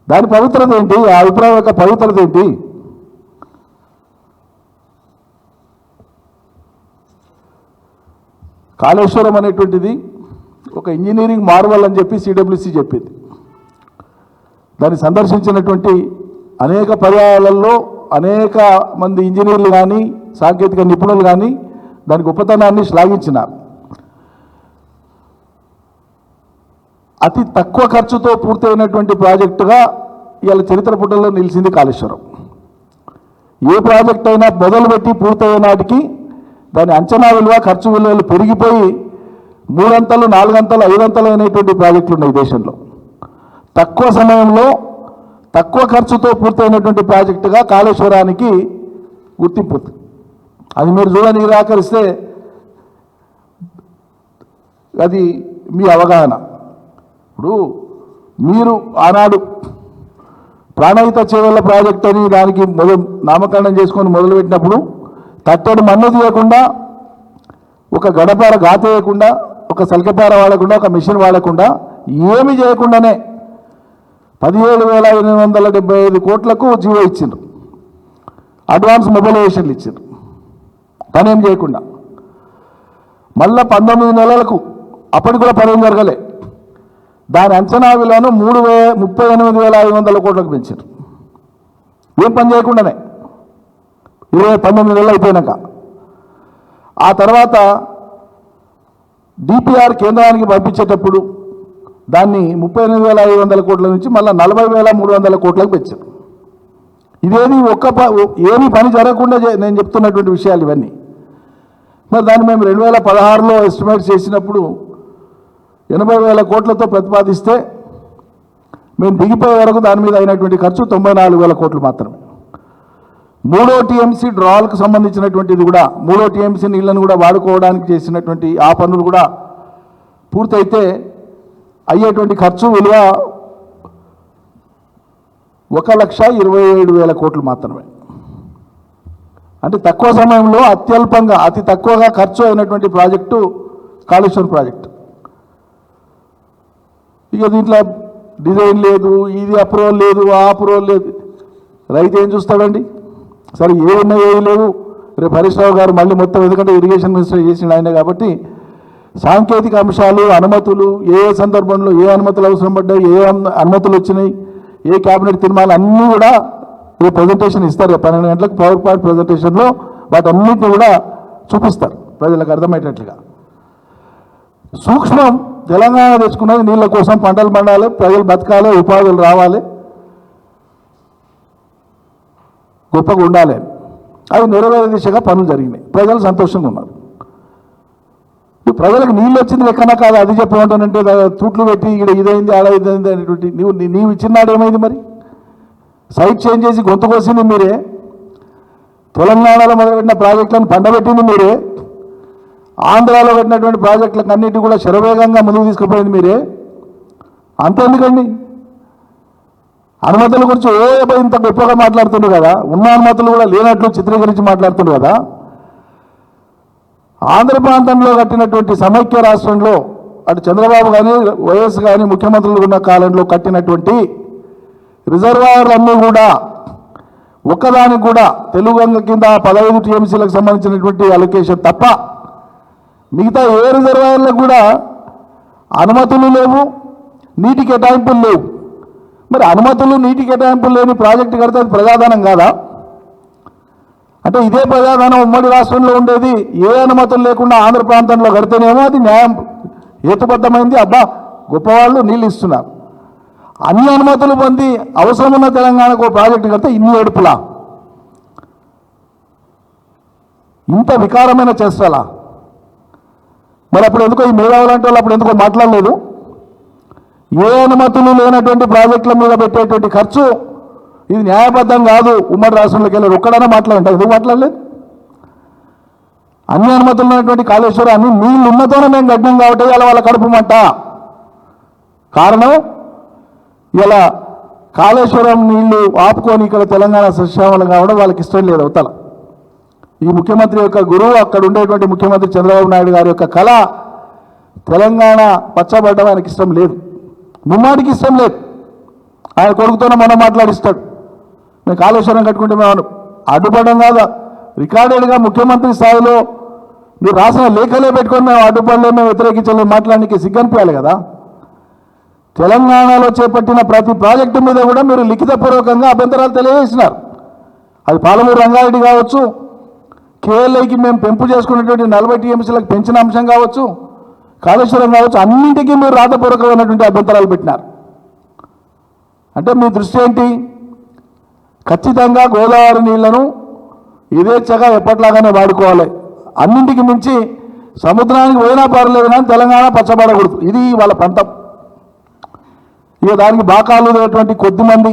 దాని పవిత్రత ఏంటి? ఆ అభిప్రాయం యొక్క పవిత్రత ఏంటి? కాళేశ్వరం అనేటువంటిది ఒక ఇంజనీరింగ్ మార్వల్ అని చెప్పి సిడబ్ల్యూసి చెప్పింది. దాన్ని సందర్శించినటువంటి అనేక పర్యాయాలలో అనేక మంది ఇంజనీర్లు కానీ సాంకేతిక నిపుణులు కానీ దాని గొప్పతనాన్ని శ్లాఘించినారు. అతి తక్కువ ఖర్చుతో పూర్తయినటువంటి ప్రాజెక్టుగా ఇవాళ చరిత్ర పుటల్లో నిలిచింది కాళేశ్వరం. ఏ ప్రాజెక్ట్ అయినా మొదలుపెట్టి పూర్తయ్యే నాటికి దాని అంచనా విలువ ఖర్చు విలువలు పెరిగిపోయి 3 అంతలు 4 అంతలు 5 అంతలు అయినటువంటి ప్రాజెక్టులు ఉన్నాయి దేశంలో. తక్కువ సమయంలో తక్కువ ఖర్చుతో పూర్తయినటువంటి ప్రాజెక్టుగా కాళేశ్వరానికి గుర్తింపు ఉంది. అది మీరు చూడని నిరాకరిస్తే అది మీ అవగాహన. ఇప్పుడు మీరు ఆనాడు ప్రాణహిత చేవెళ్ల ప్రాజెక్ట్ అని దానికి నామకరణం చేసుకొని మొదలుపెట్టినప్పుడు తట్టడి మన్ను తీయకుండా, ఒక గడపార గాతేయకుండా, ఒక సలికపార వాడకుండా, ఒక మిషన్ వాడకుండా, ఏమి చేయకుండానే 17,875 కోట్లకు జీవో ఇచ్చిండ్రు. అడ్వాన్స్ మొబిలైజేషన్లు ఇచ్చిండ్రు పని ఏం చేయకుండా. మళ్ళా 19 నెలలకు అప్పటికి కూడా పని ఏం జరగలే. దాని అంచనా విలువను 38,500 కోట్లకు పెంచారు. ఏం పని చేయకుండానే 19 నెలలు అయిపోయినాక. ఆ తర్వాత డిపిఆర్ కేంద్రానికి పంపించేటప్పుడు దాన్ని 38,500 కోట్ల నుంచి మళ్ళీ 40,300 కోట్లకు పెంచారు. ఇదేది ఏమి పని జరగకుండా నేను చెప్తున్నటువంటి విషయాలు ఇవన్నీ. మరి దాన్ని మేము 2016లో ఎస్టిమేట్ చేసినప్పుడు 80,000 కోట్లతో ప్రతిపాదిస్తే మేము దిగిపోయే వరకు దాని మీద అయినటువంటి ఖర్చు 94,000 కోట్లు మాత్రమే. 3వ టీఎంసీ డ్రాల్కు సంబంధించినటువంటిది కూడా 3వ టీఎంసీ నీళ్లను కూడా వాడుకోవడానికి చేసినటువంటి ఆ పనులు కూడా పూర్తయితే అయ్యేటువంటి ఖర్చు విలువ 1,27,000 కోట్లు మాత్రమే. అంటే తక్కువ సమయంలో అత్యల్పంగా అతి తక్కువగా ఖర్చు అయినటువంటి ప్రాజెక్టు కాళేశ్వరం ప్రాజెక్టు. ఇక దీంట్లో డిజైన్ లేదు, ఇది అప్రూవల్ లేదు, ఆ అప్రూవల్ లేదు. రైతు ఏం చూస్తాడండి? సరే ఏమున్నాయి ఏవి లేవు. రేపు హరీష్ రావు గారు మళ్ళీ మొత్తం, ఎందుకంటే ఇరిగేషన్ మినిస్టర్ చేసిన ఆయన కాబట్టి సాంకేతిక అంశాలు, అనుమతులు, ఏ సందర్భంలో ఏ అనుమతులు అవసరం పడ్డాయి, ఏ అనుమతులు వచ్చినాయి, ఏ క్యాబినెట్ తీర్మానాలు అన్నీ కూడా రేపు ప్రజెంటేషన్ ఇస్తారు. 12 గంటలకు పవర్ పాయింట్ ప్రజెంటేషన్లో వాటన్నిటిని కూడా చూపిస్తారు ప్రజలకు అర్థమయ్యేటట్లుగా. సూక్ష్మం తెలంగాణ తెచ్చుకున్నది నీళ్ళ కోసం, పంటలు పండాలి, ప్రజలు బతకాలి, ఉపాధులు రావాలి, గొప్పగా ఉండాలి. అవి నెరవేరే దిశగా పనులు జరిగినాయి. ప్రజలు సంతోషంగా ఉన్నారు. ప్రజలకు నీళ్ళు వచ్చింది ఎక్కడా కాదు, అది చెప్పమంటానంటే తూట్లు పెట్టి ఇక్కడ ఇదైంది ఆడ ఇదైంది అనేటువంటి నీవు ఇచ్చినాడు ఏమైంది? మరి సైట్ చేంజ్ చేసి గొంతు కోసింది మీరే. తెలంగాణలో మొదలుపెట్టిన ప్రాజెక్టులను పండబెట్టింది మీరే. ఆంధ్రాలో పెట్టినటువంటి ప్రాజెక్టులకు అన్నిటి కూడా శరవేగంగా ముందుకు తీసుకుపోయింది మీరే. అంతెందుకండి, అనుమతుల గురించి ఇంత గొప్పగా మాట్లాడుతుండ్రు కదా, ఉన్న అనుమతులు కూడా లేనట్లు చిత్రీకరించి మాట్లాడుతుండ్రు కదా. ఆంధ్ర ప్రాంతంలో కట్టినటువంటి సమైక్య రాష్ట్రంలో అటు చంద్రబాబు కానీ వైఎస్ కానీ ముఖ్యమంత్రులు ఉన్న కాలంలో కట్టినటువంటి రిజర్వాయర్లన్నీ కూడా ఒక్కదానికి కూడా తెలుగు కింద 15 టీఎంసీలకు సంబంధించినటువంటి అలొకేషన్ తప్ప మిగతా ఏ రిజర్వాయర్లకు కూడా అనుమతులు లేవు, నీటి కేటాయింపులు లేవు. మరి అనుమతులు నీటి కేటాయింపులు లేని ప్రాజెక్టు కడితే అది ప్రజాధనం కాదా? అంటే ఇదే ప్రజాధనం ఉమ్మడి రాష్ట్రంలో ఉండేది ఏ అనుమతులు లేకుండా ఆంధ్ర ప్రాంతంలో కడితేనేమో అది న్యాయం హేతుబద్ధమైంది. అబ్బా గొప్పవాళ్ళు నీళ్ళు ఇస్తున్నారు. అన్ని అనుమతులు పొంది అవసరం ఉన్న తెలంగాణకు ప్రాజెక్టు కడితే ఇన్ని ఏడుపులా? ఇంత వికారమైన చేస్తాలా? మరి అప్పుడు ఎందుకో ఈ మేధావులు అంటే వాళ్ళు అప్పుడు ఎందుకో మాట్లాడలేదు? ఏ అనుమతులు లేనటువంటి ప్రాజెక్టుల మీద పెట్టేటువంటి ఖర్చు ఇది న్యాయబద్ధం కాదు. ఉమ్మడి రాష్ట్రంలోకి వెళ్ళారు ఒక్కడైనా మాట్లాడంటారు, ఎందుకు మాట్లాడలేదు? అన్ని అనుమతులు ఉన్నటువంటి కాళేశ్వరం అన్ని నీళ్ళు ఉన్నతోనే మేము గడ్డం కాబట్టి ఇలా వాళ్ళ కడుపు మంట. కారణం ఇలా కాళేశ్వరం నీళ్లు ఆపుకొని ఇక్కడ తెలంగాణ సస్యామలం కావడం వాళ్ళకి ఇష్టం లేదు. అవతల ఈ ముఖ్యమంత్రి యొక్క గురువు, అక్కడ ఉండేటువంటి ముఖ్యమంత్రి చంద్రబాబు నాయుడు గారి యొక్క కళ తెలంగాణ పచ్చబడ్డం ఆయనకి ఇష్టం లేదు, ముమ్మాటికి ఇష్టం లేదు. ఆయన కొడుకుతోనే మనం మాట్లాడిస్తాడు, మేము కాళేశ్వరం కట్టుకుంటే మేము అడ్డుపడడం కాదా? రికార్డెడ్గా ముఖ్యమంత్రి స్థాయిలో మీరు రాసిన లేఖలే పెట్టుకొని మేము అడ్డుపడలే, మేము వ్యతిరేకించలేము మాట్లాడడానికి సిగ్గనిపించాలి కదా. తెలంగాణలో చేపట్టిన ప్రతి ప్రాజెక్టు మీద కూడా మీరు లిఖితపూర్వకంగా అభ్యంతరాలు తెలియజేసినారు. అది పాలమూరు రంగారెడ్డి కావచ్చు, కేఎల్ఐకి మేము పెంపు చేసుకున్నటువంటి 40 టీఎంసీలకు పెంచిన అంశం కావచ్చు, కాళేశ్వరం కావచ్చు, అన్నింటికీ మీరు రాతపూర్వకమైనటువంటి అభ్యంతరాలు పెట్టినారు. అంటే మీ దృష్టి ఏంటి? ఖచ్చితంగా గోదావరి నీళ్లను యథేచ్ఛగా ఎప్పట్లాగానే వాడుకోవాలి. అన్నింటికి మించి సముద్రానికి పోయినా పర్లేదు కానీ తెలంగాణ పచ్చబడకూడదు. ఇది వాళ్ళ పంతం. ఇక దానికి బాకాలున్నటువంటి కొద్దిమంది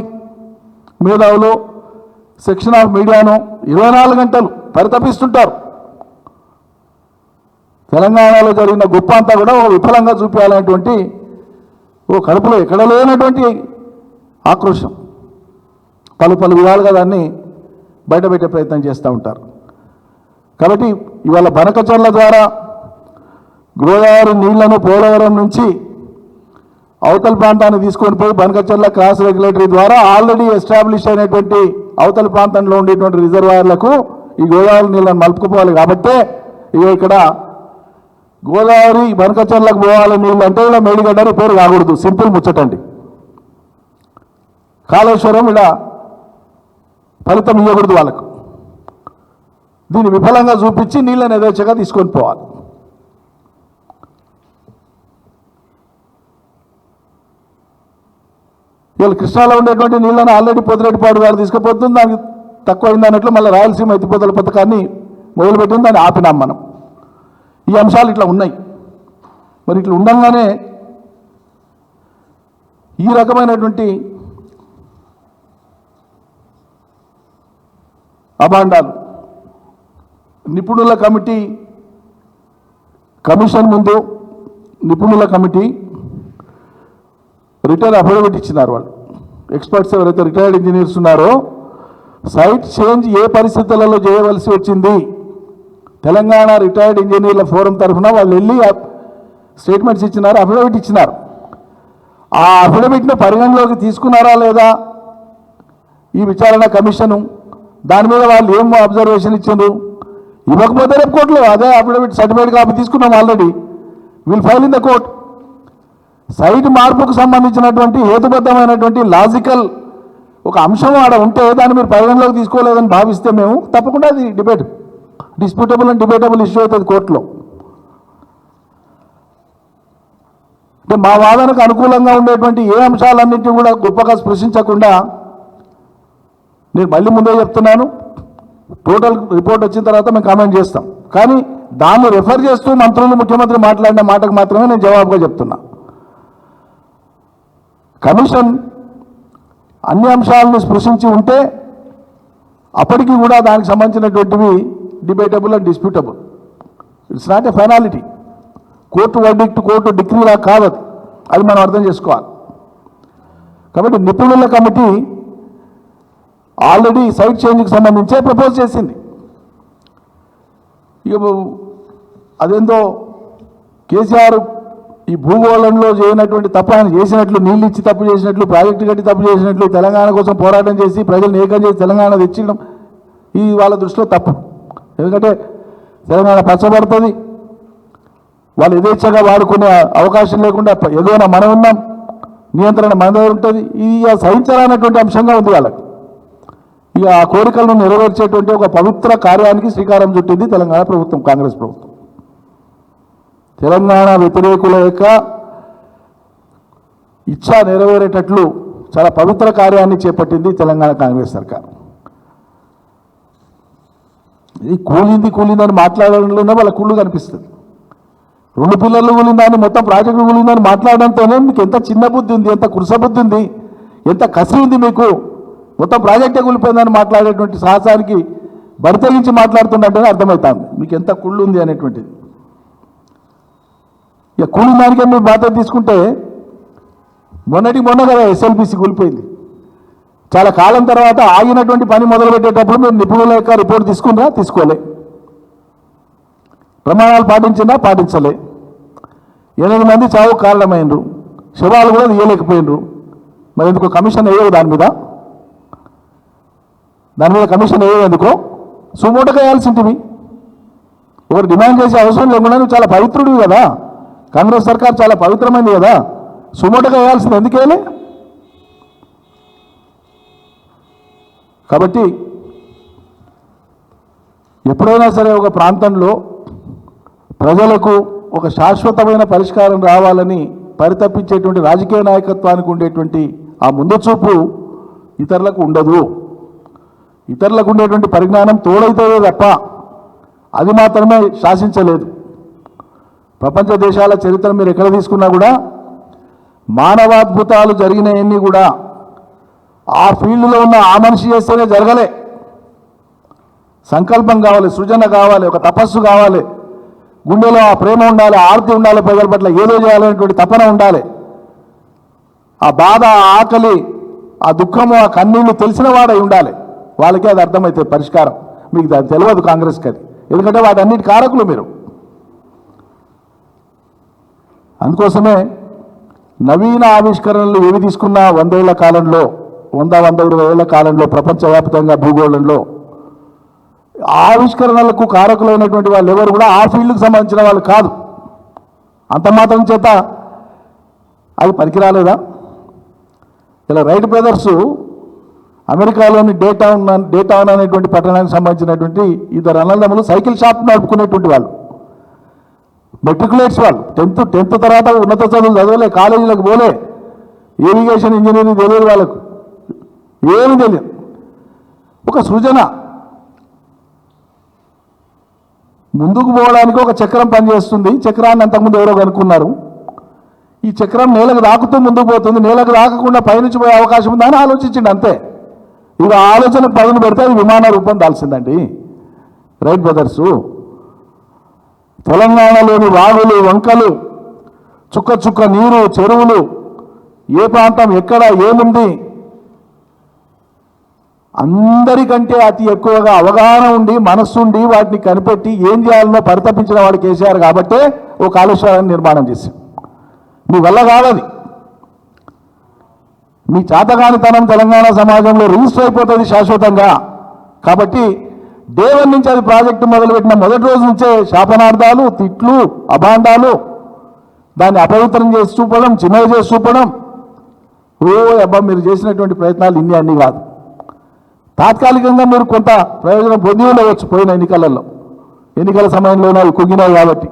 మేధావులు సెక్షన్ ఆఫ్ మీడియాను 24 గంటలు పరితపిస్తుంటారు. తెలంగాణలో జరిగిన గొప్ప అంతా కూడా విఫలంగా చూపించాలనేటువంటి కడుపులో ఎక్కడ లేనటువంటి ఆక్రోశం పలు విధాలుగా దాన్ని బయటపెట్టే ప్రయత్నం చేస్తూ ఉంటారు. కాబట్టి ఇవాళ బనకచర్ల ద్వారా గోదావరి నీళ్లను పోలవరం నుంచి అవతల ప్రాంతాన్ని తీసుకొని పోయి బనకచర్ల క్రాస్ రెగ్యులేటరీ ద్వారా ఆల్రెడీ ఎస్టాబ్లిష్ అయినటువంటి అవతల ప్రాంతంలో ఉండేటువంటి రిజర్వాయర్లకు ఈ గోదావరి నీళ్ళను మలుపుకుపోవాలి. కాబట్టే ఇక్కడ గోదావరి బనకచర్లకు పోవాలి నీళ్ళు అంటే ఇలా మేడిగడ్డ అని పేరు కాకూడదు. సింపుల్ ముచ్చటండి. కాళేశ్వరం ఇలా ఫలితం ఇవ్వకూడదు వాళ్ళకు. దీన్ని విఫలంగా చూపించి నీళ్ళని యథేచ్ఛగా తీసుకొని పోవాలి. ఇవాళ కృష్ణాలో ఉండేటువంటి నీళ్ళని ఆల్రెడీ పొదిరెడ్డిపాడు గారు తీసుకుపోతుంది. దానికి తక్కువైంది అన్నట్లు మళ్ళీ రాయలసీమ ఎత్తిపోతల పథకాన్ని మొదలుపెట్టింది. దాన్ని ఆపినాం మనం. ఈ అంశాలు ఇట్లా ఉన్నాయి. మరి ఇట్లా ఉండగానే ఈ రకమైనటువంటి అభాండాలు నిపుణుల కమిషన్ ముందు నిపుణుల కమిటీ రిటైర్డ్ అఫిడవిట్ ఇచ్చినారు. వాళ్ళు ఎక్స్పర్ట్స్ ఎవరైతే రిటైర్డ్ ఇంజనీర్స్ ఉన్నారో సైట్ చేంజ్ ఏ పరిస్థితులలో చేయవలసి వచ్చింది తెలంగాణ రిటైర్డ్ ఇంజనీర్ల ఫోరం తరఫున వాళ్ళు వెళ్ళి స్టేట్మెంట్స్ ఇచ్చినారు, అఫిడవిట్ ఇచ్చినారు. ఆ అఫిడవిట్ను పరిగణలోకి తీసుకున్నారా లేదా ఈ విచారణ కమిషను, దాని మీద వాళ్ళు ఏం అబ్జర్వేషన్ ఇచ్చిండ్రు, ఇవ్వకపోతే రేపు కోర్టులో అదే అఫిడవిట్ సర్టిఫికేట్ కాపీ తీసుకున్నాం already. Will file in the court. Site మార్పుకు సంబంధించినటువంటి హేతుబద్ధమైనటువంటి లాజికల్ ఒక అంశం ఆడ ఉంటే దాన్ని మీరు పరిగణలోకి తీసుకోలేదని భావిస్తే మేము తప్పకుండా అది డిస్ప్యూటబుల్ అండ్ డిబేటబుల్ ఇష్యూ అవుతుంది కోర్టులో. అంటే మా వాదనకు అనుకూలంగా ఉండేటువంటి ఏ అంశాలన్నింటినీ కూడా గొప్పగా స్పృశించకుండా నేను మళ్ళీ ముందే చెప్తున్నాను, టోటల్ రిపోర్ట్ వచ్చిన తర్వాత మేము కామెంట్ చేస్తాం. కానీ దాన్ని రెఫర్ చేస్తూ మంత్రులు ముఖ్యమంత్రి మాట్లాడిన మాటకు మాత్రమే నేను జవాబుగా చెప్తున్నా. కమిషన్ అన్ని అంశాలను స్పృశించి ఉంటే అప్పటికి కూడా దానికి సంబంధించినటువంటివి debatable and disputable. It's not a finality. Court verdict, court డిగ్రీలా కాదు అది మనం అర్థం చేసుకోవాలి. కాబట్టి నిపుణుల కమిటీ ఆల్రెడీ సైట్ చేంజ్కి సంబంధించే ప్రపోజ్ చేసింది. ఇక అదేందో కేసీఆర్ ఈ భూగోళంలో చేయనటువంటి తప్పు ఆయన చేసినట్లు, నీళ్ళు ఇచ్చి తప్పు చేసినట్లు, ప్రాజెక్టు కట్టి తప్పు చేసినట్లు, తెలంగాణ కోసం పోరాటం చేసి ప్రజలను ఏకం చేసి తెలంగాణ తెచ్చడం ఇది వాళ్ళ దృష్టిలో తప్పు. ఎందుకంటే తెలంగాణ పచ్చబడుతుంది, వాళ్ళు యథేచ్ఛగా వాడుకునే అవకాశం లేకుండా ఎదుగున మనం ఉన్నాం, నియంత్రణ మన దగ్గర ఉంటుంది. ఇది సహించాలన్నటువంటి అంశంగా ఉంది వాళ్ళకి. ఇక ఆ కోరికలను నెరవేర్చేటువంటి ఒక పవిత్ర కార్యానికి శ్రీకారం చుట్టింది తెలంగాణ ప్రభుత్వం, కాంగ్రెస్ ప్రభుత్వం. తెలంగాణ వ్యతిరేకుల యొక్క ఇచ్చ నెరవేరేటట్లు చాలా పవిత్ర కార్యాన్ని చేపట్టింది తెలంగాణ కాంగ్రెస్ సర్కార్. ఇది కూలిందని మాట్లాడడంలోనే వాళ్ళ కుళ్ళు కనిపిస్తుంది. 2 పిల్లర్లు కూలిందని, మొత్తం ప్రాజెక్టు కూలిందని మాట్లాడడంతోనే మీకు ఎంత చిన్న బుద్ధి ఉంది, ఎంత కురుస బుద్ధి ఉంది, ఎంత కసి ఉంది మీకు, మొత్తం ప్రాజెక్టే కూలిపోయిందని మాట్లాడేటువంటి సాహసానికి బరితెగించి మాట్లాడుతున్నట్టుగా అర్థమవుతుంది మీకు ఎంత కుళ్ళు ఉంది అనేటువంటిది. ఇక కూలిన దానికే మీరు బాధ్యత తీసుకుంటే మొన్న కదా ఎస్ఎల్బిసి కూలిపోయింది. చాలా కాలం తర్వాత ఆగినటువంటి పని మొదలుపెట్టేటప్పుడు మీరు నిపుణుల యొక్క రిపోర్ట్ తీసుకున్నా తీసుకోలే, ప్రమాణాలు పాటించలే. 8 మంది చావు కారణమైనరు, శవాలు కూడా తీయలేకపోయినరు. మరి ఎందుకు కమిషన్ వేయవు దాని మీద కమిషన్ వేయవు ఎందుకో? సుమోటగా వేయాల్సింటివి. ఒకరు డిమాండ్ చేసే అవసరం లేకుండా నువ్వు చాలా పవిత్రుడివి కదా, కాంగ్రెస్ సర్కార్ చాలా పవిత్రమైంది కదా, సుమోటగా వేయాల్సింది ఎందుకు వేయలే? కాబట్టి ఎప్పుడైనా సరే ఒక ప్రాంతంలో ప్రజలకు ఒక శాశ్వతమైన పరిష్కారం రావాలని పరితపించేటువంటి రాజకీయ నాయకత్వానికి ఉండేటువంటి ఆ ముందు చూపు ఇతరులకు ఉండదు. ఇతరులకు ఉండేటువంటి పరిజ్ఞానం తోడైతే తప్ప అది మాత్రమే శాసించలేదు. ప్రపంచ దేశాల చరిత్ర మీరు ఎక్కడ తీసుకున్నా కూడా మానవాద్భుతాలు జరిగినవన్నీ కూడా ఆ ఫీల్డ్లో ఉన్న ఆ మనిషి చేస్తేనే జరగలే. సంకల్పం కావాలి, సృజన కావాలి, ఒక తపస్సు కావాలి, గుండెలో ఆ ప్రేమ ఉండాలి, ఆర్తి ఉండాలి, ప్రజల పట్ల ఏదో చేయాలనేటువంటి తపన ఉండాలి. ఆ బాధ, ఆ ఆకలి, ఆ దుఃఖము, ఆ కన్నీళ్లు తెలిసిన వాడై ఉండాలి. వాళ్ళకే అది అర్థమవుతుంది పరిష్కారం. మీకు అది తెలియదు కాంగ్రెస్కి అది, ఎందుకంటే వాటన్నిటి కారకులు మీరు. అందుకోసమే నవీన ఆవిష్కరణలు ఏవి తీసుకున్నా 100 ఏళ్ల కాలంలో 100-120 ఏళ్ల కాలంలో ప్రపంచవ్యాప్తంగా భూగోళంలో ఆవిష్కరణలకు కారకులైనటువంటి వాళ్ళు ఎవరు కూడా ఆ ఫీల్డ్కి సంబంధించిన వాళ్ళు కాదు. అంత మాత్రం చేత అది పనికిరాలేదా? ఇలా రైట్ బ్రదర్సు అమెరికాలోని డేటౌన్ అనేటువంటి పట్టణానికి సంబంధించినటువంటి ఇద్దరు అన్నదమ్ములు సైకిల్ షాప్ నడుపుకునేటువంటి వాళ్ళు, మెట్రికులేట్స్ వాళ్ళు. 10th తర్వాత ఉన్నత చదువులు చదవలే, కాలేజీలకు పోలే, ఏవిగేషన్ ఇంజనీరింగ్ తెలియదు, వాళ్ళకు ఏమీ తెలియదు. ఒక సృజన ముందుకు పోవడానికి ఒక చక్రం పనిచేస్తుంది. చక్రాన్ని అంతకుముందు ఎవరో కనుక్కున్నారు. ఈ చక్రం నేలకు రాకుతూ ముందుకు పోతుంది, నేలకు రాకుండా పైనుంచి పోయే అవకాశం ఉందని ఆలోచించింది అంతే. ఇక ఆలోచనకు పదును పెడితే అది విమాన రూపం దాల్సిందండి రైట్ బ్రదర్సు. తెలంగాణలోని వాగులు, వంకలు, చుక్క చుక్క నీరు, చెరువులు, ఏ ప్రాంతం ఎక్కడ ఏముంది అందరికంటే అతి ఎక్కువగా అవగాహన ఉండి మనస్సుండి వాటిని కనిపెట్టి ఏం చేయాలనో పరితపించిన వాడు కేసీఆర్ కాబట్టే ఓ కాళేశ్వరాన్ని నిర్మాణం చేశాం. మీ వల్ల కావాలి, మీ చాతగానితనం తెలంగాణ సమాజంలో రిజిస్టర్ అయిపోతుంది శాశ్వతంగా. కాబట్టి దేవన్ నుంచి అది ప్రాజెక్టు మొదలుపెట్టిన మొదటి రోజు నుంచే శాపనార్థాలు, తిట్లు, అభాండాలు, దాన్ని అపవిత్రం చేసి చూపడం, చిన్నవి చేసి చూపడం. అబ్బా మీరు చేసినటువంటి ప్రయత్నాలు ఇన్ని అన్నీ కాదు. తాత్కాలికంగా మీరు కొంత ప్రయోజనం పొంది ఉండవచ్చు పోయిన ఎన్నికలలో, ఎన్నికల సమయంలోనే అవి కుగ్గినాయి కాబట్టి.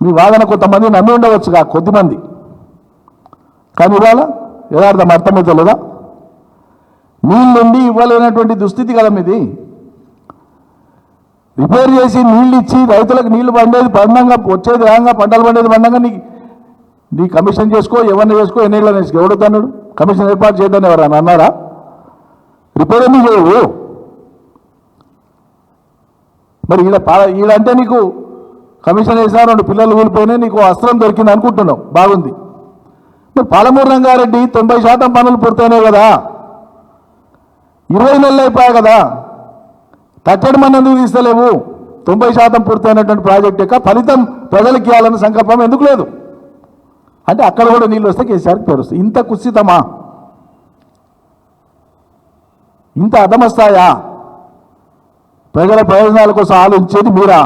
మీ వాదన కొంతమంది నమ్మి ఉండవచ్చుగా, కొద్దిమంది. కానీ ఇవాళ యథార్థం అర్థమవుతలేదా? నీళ్ళుండి ఇవ్వలేనటువంటి దుస్థితి కదా మీది. రిపేర్ చేసి నీళ్ళు ఇచ్చి రైతులకు నీళ్లు పండేది పండంగా వచ్చేది రాగా, పంటలు పండేది పండంగా నీ కమిషన్ చేసుకో, ఎవరిని చేసుకో, ఎన్నేళ్ళని వేసుకో. ఎవడొద్దన్నాడు కమిషన్ ఏర్పాటు చేయడానికి? ఎవరన్నా అన్నారా? రిపేర్ ఎందుకు చేయవు? మరి ఈడంటే నీకు కమిషన్ వేసినా 2 పిల్లలు కూలిపోయినాయి, నీకు అస్త్రం దొరికింది అనుకుంటున్నావు, బాగుంది. మరి పాలమూరు రంగారెడ్డి 90% పనులు పూర్తయినాయి కదా, 20 నెలలు అయిపోయాయి కదా, తట్టడి మన ఎందుకు తీస్తలేవు? 90% పూర్తయినటువంటి ప్రాజెక్ట్ యొక్క ఫలితం ప్రజలకు ఇవ్వాలన్న సంకల్పం ఎందుకు లేదు? అంటే అక్కడ కూడా నీళ్ళు వస్తే కేసీఆర్కి పేరు వస్తుంది. ఇంత కుత్సితమా? ఇంత అధమస్తాయా? ప్రజల ప్రయోజనాల కోసం ఆలోచించేది మీరా?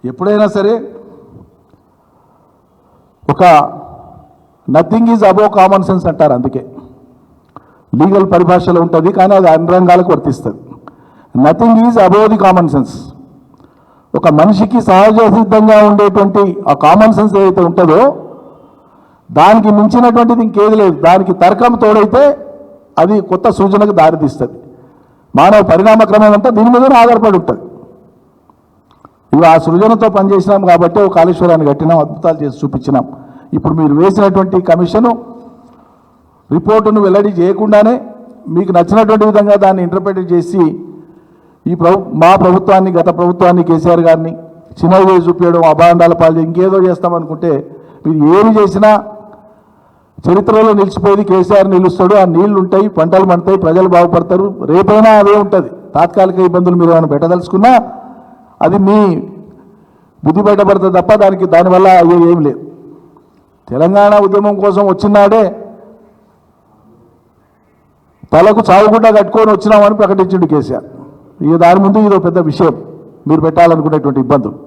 ఎప్పుడైనా సరే ఒక nothing is above common sense అంటారు. అందుకే లీగల్ పరిభాషలో ఉంటుంది, కానీ అది అన్ని రంగాలకు వర్తిస్తుంది. Nothing is above the common sense. ఒక మనిషికి సహజ సిద్ధంగా ఉండేటువంటి ఆ కామన్ సెన్స్ ఏదైతే ఉంటుందో దానికి మించినటువంటిది ఇంకేది లేదు. దానికి తర్కం తోడైతే అది కొత్త సూచనకు దారితీస్తుంది. మానవ పరిణామ క్రమం అంతా దీని మీదనే ఆధారపడి ఉంటుంది. ఇవి ఆ సృజనతో పనిచేసినాం కాబట్టి ఒక కాళేశ్వరాన్ని కట్టినాం, అద్భుతాలు చేసి చూపించినాం. ఇప్పుడు మీరు వేసినటువంటి కమిషను రిపోర్టును వెల్లడి చేయకుండానే మీకు నచ్చినటువంటి విధంగా దాన్ని ఇంటర్ప్రిట్ చేసి మా ప్రభుత్వాన్ని, గత ప్రభుత్వాన్ని, కేసీఆర్ గారిని చిన్నవి వేసి చూపించడం, అభాండాల పాలు ఇంకేదో చేస్తామనుకుంటే మీరు ఏమి చేసినా చరిత్రలో నిలిచిపోయేది కేసీఆర్ నిలుస్తాడు. ఆ నీళ్లు ఉంటాయి, పంటలు పండుతాయి, ప్రజలు బాగుపడతారు. రేపైనా అదే ఉంటుంది. తాత్కాలిక ఇబ్బందులు మీరు ఏమైనా పెట్టదలుచుకున్నా అది మీ బుద్ధి బయటపడుతుంది తప్ప దానివల్ల అయ్యేది ఏం లేదు. తెలంగాణ ఉద్యమం కోసం వచ్చినాడే తలకు చావుగుడ్డ కట్టుకొని వచ్చినామని ప్రకటించిండు కేసీఆర్. ఇక దాని ముందు ఇదో పెద్ద విషయం మీరు పెట్టాలనుకునేటువంటి ఇబ్బందులు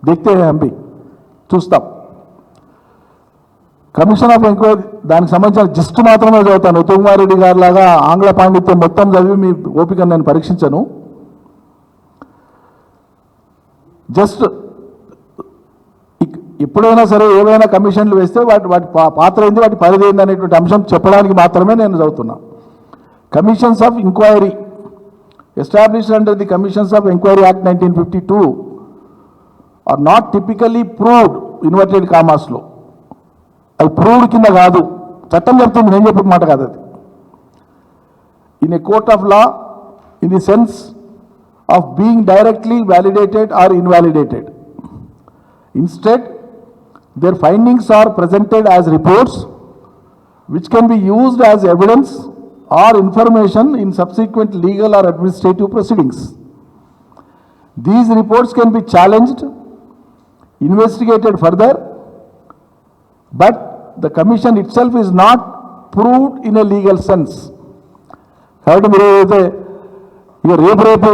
దిక్తే హంపి చూస్తాం. కమిషన్ ఆఫ్ ఎంక్వైరీ దానికి సంబంధించిన జిస్ట్ మాత్రమే చదువుతాను. ఉత్తమ్ రెడ్డి గారి లాగా ఆంగ్ల పాండిత్యం మొత్తం చదివి మీ ఓపికను నేను పరీక్షించను. జస్ట్ ఎప్పుడైనా సరే ఏవైనా కమిషన్లు వేస్తే వాటి పాత్ర ఏంది, వాటి పరిధి ఏంది అనేటువంటి అంశం చెప్పడానికి మాత్రమే నేను చదువుతున్నా. Commissions of enquiry established under the commissions of enquiry act 1952 are not typically proved inverted కామాస్లో. అది ప్రూవ్డ్ కింద కాదు, చట్టం చెప్తుంది, నేను చెప్పే మాట కాదు అది. In a court of law in the sense of being directly validated or invalidated. Instead, their findings are presented as reports which can be used as evidence or information in subsequent legal or administrative proceedings. These reports can be challenged, investigated further, but the commission itself is not proved in a legal sense. కాబట్టి మీరు ఏదైతే ఇక రేపు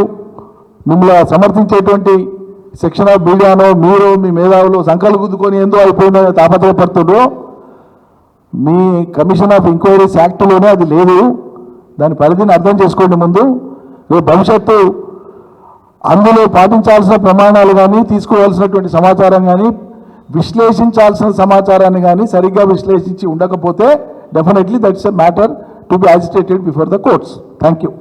మిమ్మల్ని సమర్థించేటువంటి section of మీడియానో మీరు మీ మేధావులు సంకలు గుద్దుకొని ఏందో అయిపోయిందని తాపత్రయపడుతుండ్రో, మీ కమిషన్ ఆఫ్ ఎంక్వైరీస్ యాక్ట్లోనే అది లేదు. దాని పరిధిని అర్థం చేసుకోండి ముందు. రేపు భవిష్యత్తు అందులో పాటించాల్సిన ప్రమాణాలు కానీ, తీసుకోవాల్సినటువంటి సమాచారం కానీ, విశ్లేషించాల్సిన సమాచారాన్ని కానీ సరిగ్గా విశ్లేషించి ఉండకపోతే definitely that's a matter to be agitated before the courts. Thank you.